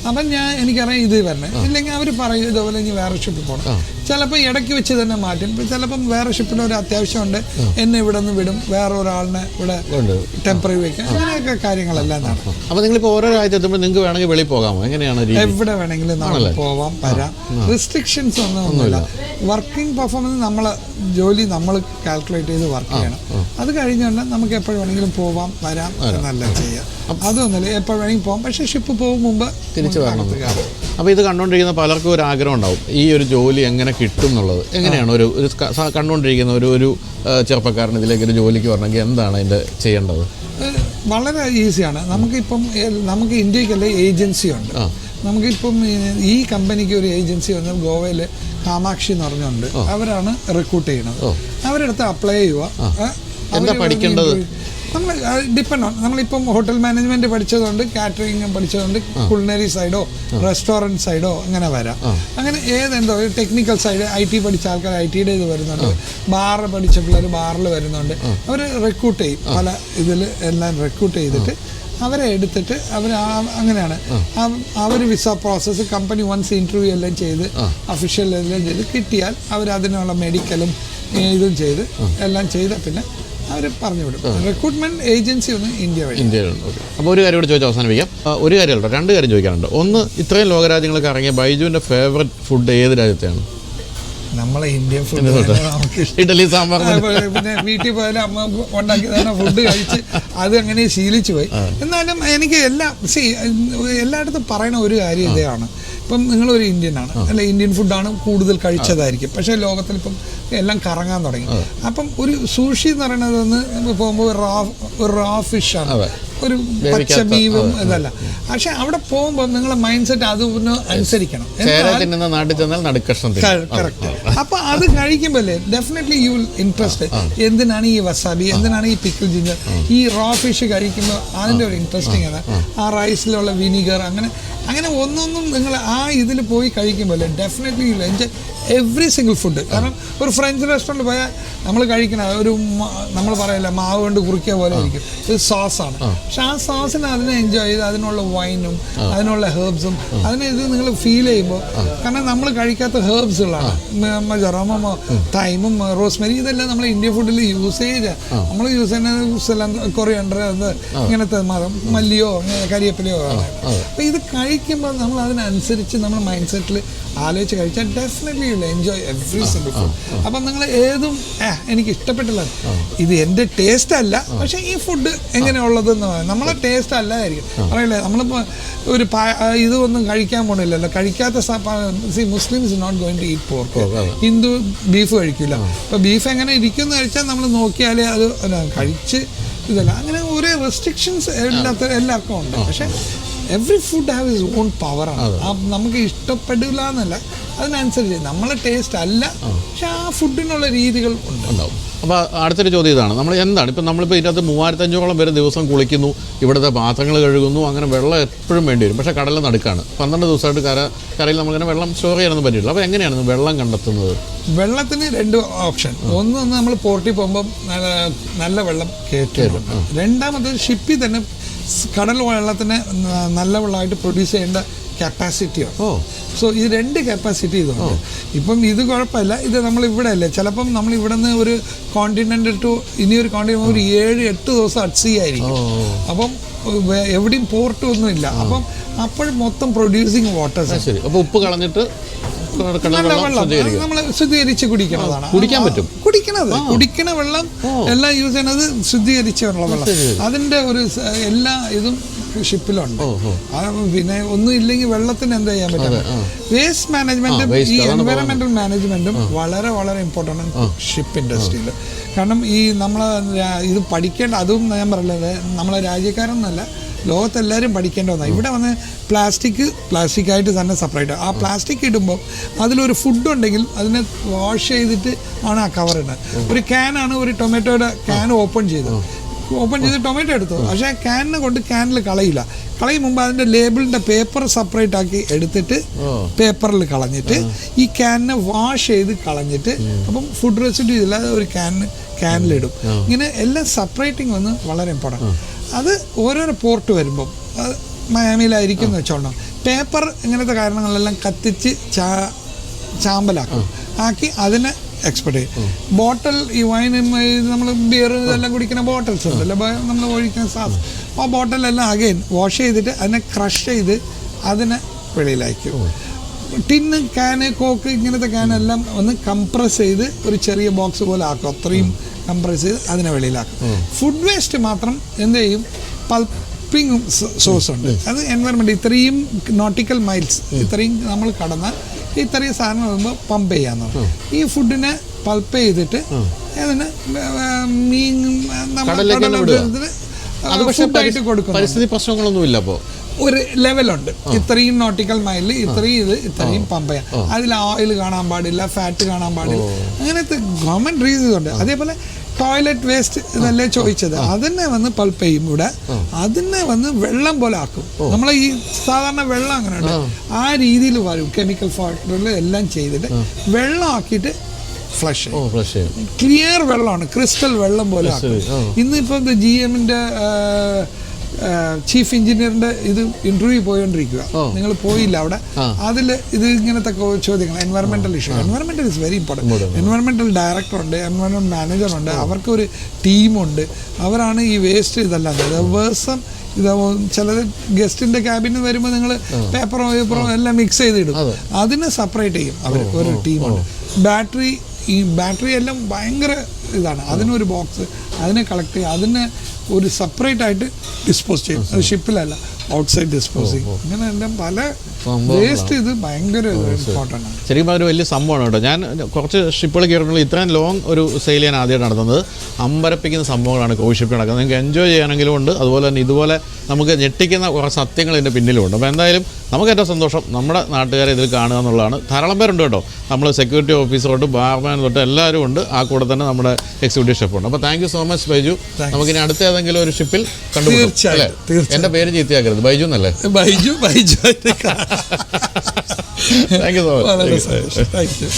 അപ്പം എനിക്കറിയാം ഇത് വരണം, ഇല്ലെങ്കിൽ അവർ പറയും ഇതുപോലെ ഇനി വേറെ ഷിപ്പിൽ പോകണം. ചിലപ്പോൾ ഇടയ്ക്ക് വെച്ച് തന്നെ മാറ്റും. ചിലപ്പം വേറെ ഷിപ്പിൽ ഒരു അത്യാവശ്യമുണ്ട്, എന്നെ ഇവിടെ നിന്ന് വിടും, വേറെ ഒരാളിനെ ഇവിടെ ടെമ്പററി വയ്ക്കും. അങ്ങനെയൊക്കെ കാര്യങ്ങളെല്ലാം നടക്കും. അപ്പോൾ നിങ്ങളിപ്പോൾ ഓരോ രാജ്യത്തെത്തുമ്പോൾ നിങ്ങൾക്ക് വേണമെങ്കിൽ വെളിയിൽ പോകാമോ? എങ്ങനെയാണ്? എവിടെ വേണമെങ്കിലും നമ്മൾ പോവാം, വരാം. റെസ്ട്രിക്ഷൻസ് ഒന്നുമില്ല. വർക്കിംഗ് പെർഫോമൻസ് ജോലി നമ്മൾ കാൽക്കുലേറ്റ് ചെയ്ത് വർക്ക് ചെയ്യണം. അത് കഴിഞ്ഞുകൊണ്ട് നമുക്ക് എപ്പോഴും വേണമെങ്കിലും പോവാം, വരാം എന്നല്ല ചെയ്യാം. അതൊന്നുമില്ല, എപ്പോൾ വേണമെങ്കിൽ പോകാം. പക്ഷേ ഷിപ്പ് പോകും മുമ്പ് തിരിച്ചു വരണം. അപ്പോൾ ഇത് കണ്ടുകൊണ്ടിരിക്കുന്ന പലർക്കും ഒരു ആഗ്രഹം ഉണ്ടാവും, ഈ ഒരു ജോലി എങ്ങനെ കിട്ടും എന്നുള്ളത്. എങ്ങനെയാണ് ഒരു കണ്ടുകൊണ്ടിരിക്കുന്ന ഒരു ചെറുപ്പക്കാരൻ ഇതിലേക്ക് ഒരു ജോലിക്ക് വരണമെങ്കിൽ എന്താണ് അതിൻ്റെ ചെയ്യേണ്ടത്? വളരെ ഈസിയാണ്. നമുക്ക് ഇന്ത്യക്കല്ലേ ഏജൻസി ഉണ്ട്. നമുക്കിപ്പം ഈ കമ്പനിക്ക് ഒരു ഏജൻസി വന്ന് ഗോവയിൽ കാമാക്ഷി എന്ന് പറഞ്ഞുകൊണ്ട് അവരാണ് റിക്രൂട്ട് ചെയ്യുന്നത്. അവരെടുത്ത് അപ്ലൈ ചെയ്യുക. എന്താ പഠിക്കേണ്ടത്? നമ്മൾ ഡിപ്പെൻഡ് ഓൺ, നമ്മളിപ്പം ഹോട്ടൽ മാനേജ്മെൻറ്റ് പഠിച്ചതുകൊണ്ട്, കാറ്ററിംഗ് പഠിച്ചതുകൊണ്ട് കുളിനറി സൈഡോ റെസ്റ്റോറൻറ്റ് സൈഡോ അങ്ങനെ വരാം. അങ്ങനെ ഏതെന്തോ ടെക്നിക്കൽ സൈഡ് IT പഠിച്ച ആൾക്കാർ ITയുടെ ഇത് വരുന്നുണ്ട്, ബാറ് പഠിച്ച പിള്ളേർ ബാറിൽ വരുന്നുണ്ട്. അവർ റിക്രൂട്ട് ചെയ്യും, പല ഇതിൽ എല്ലാം റിക്രൂട്ട് ചെയ്തിട്ട് അവരെ എടുത്തിട്ട് അങ്ങനെയാണ് അവർ visa process. Company once interview എല്ലാം ചെയ്ത് ഒഫീഷ്യൽ എല്ലാം ചെയ്ത് കിട്ടിയാൽ അവരതിനുള്ള മെഡിക്കലും ഇതും ചെയ്ത് എല്ലാം ചെയ്ത പിന്നെ അവർ പറഞ്ഞു വിടും. റിക്രൂട്ട്മെന്റ് ഏജൻസി ഒന്ന് ഇന്ത്യയിലുണ്ട്. അപ്പോൾ ഒരു കാര്യം കൂടെ ചോദിച്ചാൽ അവസാനിപ്പിക്കാം. ഒരു കാര്യമല്ലോ, 2 കാര്യം ചോദിക്കാനുണ്ട്. ഒന്ന്, ഇത്രയും ലോകരാജ്യങ്ങൾക്ക് ഇറങ്ങിയ ബൈജുവിൻ്റെ ഫേവറേറ്റ് ഫുഡ് ഏത് രാജ്യത്തെയാണ്? നമ്മളെ ഇന്ത്യൻ ഫുഡ്, ഇഡലി സാമ്പാർ. പിന്നെ വീട്ടിൽ പോയാലും അമ്മ ഉണ്ടാക്കി തന്നെ ഫുഡ് കഴിച്ച് അത് അങ്ങനെ ശീലിച്ചു പോയി. എന്നാലും എനിക്ക് എല്ലായിടത്തും പറയുന്ന ഒരു കാര്യം ഇതാണ്. ഇപ്പം നിങ്ങളൊരു ഇന്ത്യനാണ്, അല്ല ഇന്ത്യൻ ഫുഡാണ് കൂടുതൽ കഴിച്ചതായിരിക്കും. പക്ഷേ ലോകത്തിൽ ഇപ്പം എല്ലാം കറങ്ങാൻ തുടങ്ങി. അപ്പം ഒരു സൂഷി എന്ന് പറയുന്നത് പോകുമ്പോൾ റാ ഫിഷാണ്, ഒരു പച്ച മീനും ഇതല്ല. പക്ഷെ അവിടെ പോകുമ്പോൾ നിങ്ങളെ മൈൻഡ് സെറ്റ് അതിന് അനുസരിക്കണം. കറക്റ്റ്. അപ്പൊ അത് കഴിക്കുമ്പോഴേ ഡെഫിനറ്റ്ലി യു വിൽ ഇൻട്രസ്റ്റ്. എന്തിനാണ് ഈ വസാബി, എന്തിനാണ് ഈ പിക്കിൾ ജിഞ്ചർ, ഈ റാ ഫിഷ് കഴിക്കുമ്പോൾ അതിൻ്റെ ഒരു ഇൻട്രസ്റ്റിംഗ് ആണ്. ആ റൈസിലുള്ള വിനീഗർ അങ്ങനെ ഒന്നൊന്നും നിങ്ങൾ ആ ഇതിൽ പോയി കഴിക്കുമ്പോൾ definitely you will enjoy every single food. കാരണം ഒരു ഫ്രഞ്ച് റെസ്റ്റോറൻറ്റ് പോയാൽ നമ്മൾ കഴിക്കണ ഒരു നമ്മൾ പറയില്ല മാവ് കൊണ്ട് കുറിക്കുക പോലെ ഇരിക്കും, ഇത് സോസാണ്. പക്ഷെ ആ സോസിന് അതിനെ എൻജോയ് ചെയ്ത് അതിനുള്ള വൈനും അതിനുള്ള ഹെർബ്സും ഇത് നിങ്ങൾ ഫീൽ ചെയ്യുമ്പോൾ, കാരണം നമ്മൾ കഴിക്കാത്ത ഹെർബ്സുകളാണ് ജെറോമോ, തൈമും, റോസ്മെരി, ഇതെല്ലാം നമ്മൾ ഇന്ത്യൻ ഫുഡിൽ യൂസേജ്. നമ്മൾ യൂസ് ചെയ്യുന്നത് കൊറിയണ്ടർ, ഇങ്ങനത്തെ മല്ലിയോ കരിയേപ്പിലയോ ആണ്. അപ്പോൾ ഇത് കഴിക്കുമ്പോൾ നമ്മൾ അതിനനുസരിച്ച് നമ്മൾ മൈൻഡ് സെറ്റിൽ ആലോചിച്ച് കഴിച്ചാൽ definitely you will enjoy every single food. അപ്പം നിങ്ങൾ ഏതും എനിക്ക് ഇഷ്ടപ്പെട്ടില്ല, ഇത് എൻ്റെ ടേസ്റ്റ് അല്ല, പക്ഷേ ഈ ഫുഡ് എങ്ങനെയുള്ളതെന്ന് പറയാം. നമ്മളെ ടേസ്റ്റ് അല്ലായിരിക്കും പറയില്ലേ. നമ്മളിപ്പോൾ ഒരു ഇതൊന്നും കഴിക്കാൻ പോണില്ലല്ലോ, കഴിക്കാത്ത Muslims not going to eat pork. Hindu beef കഴിക്കില്ല. അപ്പോൾ ബീഫ് എങ്ങനെ ഇരിക്കുമെന്ന് കഴിച്ചാൽ നമ്മൾ നോക്കിയാലേ അത് കഴിച്ച് ഇതല്ല. അങ്ങനെ ഓരോ റെസ്ട്രിക്ഷൻസ് എല്ലാവർക്കും ഉണ്ട്. പക്ഷേ every food have is on പവറാണ്. നമുക്ക് ഇഷ്ടപ്പെടില്ല എന്നല്ല, അതിനനുസരിച്ച് നമ്മളെ ടേസ്റ്റ് അല്ല, പക്ഷെ ആ ഫുഡിനുള്ള രീതികൾ ഉണ്ടാവും. അപ്പോൾ അടുത്തൊരു ചോദ്യം ഇതാണ്, നമ്മൾ എന്താണ് ഇപ്പം നമ്മളിപ്പോൾ ഇതിനകത്ത് 3500ഓളം പേര് ദിവസം കുളിക്കുന്നു, ഇവിടുത്തെ പാത്രങ്ങൾ കഴുകുന്നു, അങ്ങനെ വെള്ളം എപ്പോഴും വേണ്ടി വരും. പക്ഷേ കടലിൽ നടുക്കാണ്, 12 ദിവസമായിട്ട് കരയിൽ നമ്മളിങ്ങനെ വെള്ളം സ്റ്റോർ ചെയ്യാനൊന്നും പറ്റില്ല. അപ്പോൾ എങ്ങനെയാണ് വെള്ളം കണ്ടെത്തുന്നത്? വെള്ളത്തിന് 2 ഓപ്ഷൻ. ഒന്ന് നമ്മൾ പോർട്ടിൽ പോകുമ്പോൾ നല്ല വെള്ളം കയറ്റും. രണ്ടാമത് ഷിപ്പിൽ തന്നെ കടൽ വെള്ളത്തിന് നല്ല വെള്ളമായിട്ട് പ്രൊഡ്യൂസ് ചെയ്യേണ്ട കപ്പാസിറ്റിയാണ്. സോ ഈ 2 കപ്പാസിറ്റി ഇതുണ്ട്. ഇപ്പം ഇത് കുഴപ്പമില്ല, ഇത് നമ്മളിവിടെ അല്ലേ, ചിലപ്പം നമ്മൾ ഇവിടെ നിന്ന് ഒരു കോണ്ടിനെൻ്റ് ടു ഇനിയൊരു കോണ്ടിനെൻ്റ് ഒരു 7-8 ദിവസം അറ്റ് സീ ആയിരിക്കും. അപ്പം എവിടെയും പോർട്ടും ഒന്നും ഇല്ല. അപ്പം അപ്പോഴും മൊത്തം പ്രൊഡ്യൂസിങ് വാട്ടേഴ്സ്. അപ്പോൾ ഉപ്പ് കളഞ്ഞിട്ട് നല്ല വെള്ളം നമ്മൾ ശുദ്ധീകരിച്ച് കുടിക്കണതാണ്. കുടിക്കാൻ പറ്റും. കുടിക്കണ വെള്ളം എല്ലാം യൂസ് ചെയ്യണത് ശുദ്ധീകരിച്ചുള്ള വെള്ളം. അതിൻ്റെ ഒരു എല്ലാ ഇതും ഷിപ്പിലുണ്ട്. പിന്നെ ഒന്നും ഇല്ലെങ്കിൽ വെള്ളത്തിന് എന്താ ചെയ്യാൻ പറ്റും. വേസ്റ്റ് മാനേജ്മെന്റും ഈ എൻവയറമെന്റൽ മാനേജ്മെന്റും വളരെ വളരെ ഇമ്പോർട്ടൻ്റ് ആണ് ഷിപ്പ് ഇൻഡസ്ട്രിയിൽ. കാരണം ഈ നമ്മളെ ഇത് പഠിക്കേണ്ട, അതും ഞാൻ പറയുന്നത് നമ്മളെ രാജ്യക്കാരൊന്നല്ല, ലോകത്തെല്ലാവരും പഠിക്കേണ്ട ഒന്നാണ്. ഇവിടെ വന്ന് പ്ലാസ്റ്റിക്കായിട്ട് തന്നെ സെപ്പറേറ്റ്. ആ പ്ലാസ്റ്റിക് ഇടുമ്പോൾ അതിലൊരു ഫുഡ് ഉണ്ടെങ്കിൽ അതിനെ വാഷ് ചെയ്തിട്ട് ആണ് ആ കവർ ഇടുന്നത്. ഒരു ക്യാനാണ്, ഒരു ടൊമാറ്റോയുടെ ക്യാൻ ഓപ്പൺ ചെയ്ത് ടൊമാറ്റോ എടുത്തു, പക്ഷേ ക്യാനിനെ കൊണ്ട് ക്യാനിൽ കളയും മുമ്പ് അതിൻ്റെ ലേബിളിൻ്റെ പേപ്പർ സെപ്പറേറ്റ് ആക്കി എടുത്തിട്ട് പേപ്പറിൽ കളഞ്ഞിട്ട് ഈ ക്യാനിനെ വാഷ് ചെയ്ത് കളഞ്ഞിട്ട് അപ്പം ഫുഡ് റെസിഡ്യൂ ഇല്ലാതെ ഒരു ക്യാനിലിടും. ഇങ്ങനെ എല്ലാം സെപ്പറേറ്റിംഗ് വന്ന് വളരെ ഇമ്പോർട്ടൻ്റ്. അത് ഓരോരോ പോർട്ട് വരുമ്പം മയാമിയിലായിരിക്കും എന്ന് വെച്ചോളണം. പേപ്പർ ഇങ്ങനത്തെ കാരണങ്ങളെല്ലാം കത്തിച്ച് ചാമ്പലാക്കും, ആക്കി അതിനെ എക്സ്പോർട്ട് ചെയ്യും. ബോട്ടിൽ ഈ വൈൻ നമ്മൾ ബിയർ ഇതെല്ലാം കുടിക്കുന്ന ബോട്ടിൽസ് ഉണ്ടല്ലോ, നമ്മൾ ഒഴിക്കുന്ന സാസ്, ആ ബോട്ടിലെല്ലാം അഗൈൻ വാഷ് ചെയ്തിട്ട് അതിനെ ക്രഷ് ചെയ്ത് അതിനെ വെളിയിലാക്കും. ടിന്ന്, ക്യാന്, കോക്ക് ഇങ്ങനത്തെ ക്യാനെല്ലാം ഒന്ന് കംപ്രസ് ചെയ്ത് ഒരു ചെറിയ ബോക്സ് പോലെ ആക്കും. അത്രയും കംപ്രസ് ചെയ്ത് അതിനെ വെളിയിലാക്കും. ഫുഡ് വേസ്റ്റ് മാത്രം എന്ത് ചെയ്യും, പൾപ്പിംഗ് സോഴ്സ് ഉണ്ട്. അത് എൻവയറമെൻറ്റ് ഇത്രയും നോട്ടിക്കൽ മൈൽസ് ഇത്രയും നമ്മൾ കടന്നാൽ ഇത്രയും സാധനം വരുമ്പോൾ പമ്പ് ചെയ്യാന്ന് പറയും. ഈ ഫുഡിനെ പൾപ്പ് ചെയ്തിട്ട് അതിന് മീൻ ഫുഡായിട്ട് കൊടുക്കും. പരിസ്ഥിതി പ്രശ്നങ്ങളൊന്നുമില്ല. അപ്പോൾ ഒരു ലെവലുണ്ട്, ഇത്രയും നോട്ടിക്കൽ മൈലിൽ ഇത്രയും പമ്പ് ചെയ്യാം. അതിൽ ഓയിൽ കാണാൻ പാടില്ല, ഫാറ്റ് കാണാൻ പാടില്ല, അങ്ങനത്തെ ഗവൺമെന്റ് റീസൺസ് ഉണ്ട്. അതേപോലെ ടോയ്ലറ്റ് വേസ്റ്റ് ഇതല്ലേ ചോദിച്ചത്, അതിനെ വന്ന് പൾപ്പ് ചെയ്യും. ഇവിടെ അതിനെ വന്ന് വെള്ളം പോലെ ആക്കും. നമ്മൾ ഈ സാധാരണ വെള്ളം അങ്ങനെ ഉണ്ട്, ആ രീതിയിൽ വരും. കെമിക്കൽ ഫാക്ടറിൽ എല്ലാം ചെയ്തിട്ട് വെള്ളം ആക്കിയിട്ട് ഫ്ലഷ് ക്ലിയർ വെള്ളമാണ്, ക്രിസ്റ്റൽ വെള്ളം പോലെ ആക്കും. ഇന്നിപ്പോൾ GMന്റെ ചീഫ് എഞ്ചിനീയറിന്റെ ഇത് ഇന്റർവ്യൂ പോയോണ്ടിരിക്കുക, നിങ്ങൾ പോയില്ല അവിടെ. അതിൽ ഇത് ഇങ്ങനത്തെ ചോദ്യങ്ങൾ, environmental issue. Environmental is very important. Environmental director ഉണ്ട്, എൻവയറമെന്റ് മാനേജർ ഉണ്ട്, അവർക്കൊരു ടീമുണ്ട്. അവരാണ് ഈ വേസ്റ്റ് ഇതെല്ലാം ദിവസം ഇത് ചിലത് ഗസ്റ്റിന്റെ ക്യാബിന് വരുമ്പോൾ നിങ്ങൾ പേപ്പറോ എല്ലാം മിക്സ് ചെയ്തിടും, അതിനെ സെപ്പറേറ്റ് ചെയ്യും അവർ, ഒരു ടീമുണ്ട്. ഈ ബാറ്ററി എല്ലാം ഭയങ്കര ഇതാണ്, അതിനൊരു ബോക്സ്, അതിനെ കളക്ട് ചെയ്യും, അതിനെ ഒരു സെപ്പറേറ്റ് ആയിട്ട് ഡിസ്പോസ് ചെയ്യും. അത് ഷിപ്പിലല്ല, ഔട്ട്സൈഡ് ഡിസ്പോസ് ചെയ്യും. അങ്ങനെ എല്ലാം പല വേസ്റ്റ് ഇത് ഭയങ്കര ഇമ്പോർട്ടൻ്റ് ആണ്. ശരിക്കും ഒരു വലിയ സംഭവമാണ് കേട്ടോ. ഞാൻ കുറച്ച് ഷിപ്പുകൾ കയറുമ്പോൾ ഇത്രയും ലോങ് ഒരു സെയിൽ ഞാൻ ആദ്യമായിട്ട് നടത്തുന്നത്. അമ്പരപ്പിക്കുന്ന സംഭവങ്ങളാണ് ക്രൂസ് ഷിപ്പ് നടക്കുന്നത്. നിങ്ങൾക്ക് എൻജോയ് ചെയ്യാനെങ്കിലും ഉണ്ട്, അതുപോലെ തന്നെ ഇതുപോലെ നമുക്ക് ഞെട്ടിക്കുന്ന കുറേ സത്യങ്ങൾ ഇതിൻ്റെ പിന്നിലുണ്ട്. അപ്പോൾ എന്തായാലും നമുക്ക് ഏറ്റവും സന്തോഷം നമ്മുടെ നാട്ടുകാരെ ഇതിൽ കാണുക എന്നുള്ളതാണ്. ധാരാളം പേരുണ്ട് കേട്ടോ, നമ്മൾ സെക്യൂരിറ്റി ഓഫീസർ തൊട്ട് ബാർമാൻ തൊട്ട് എല്ലാവരും ഉണ്ട്. ആ കൂടെ തന്നെ നമ്മുടെ എക്സിക്യൂട്ടീവ് ഷെഫുണ്ട്. അപ്പോൾ thank you so much Baiju. നമുക്കിനി അടുത്ത ഏതെങ്കിലും ഒരു ഷിപ്പിൽ കണ്ടുപിടിക്കും അല്ലേ? എൻ്റെ പേര് ചീത്തയാക്കരുത്, ബൈജു എന്നല്ലേ? Baiju thank you so much. Thank you.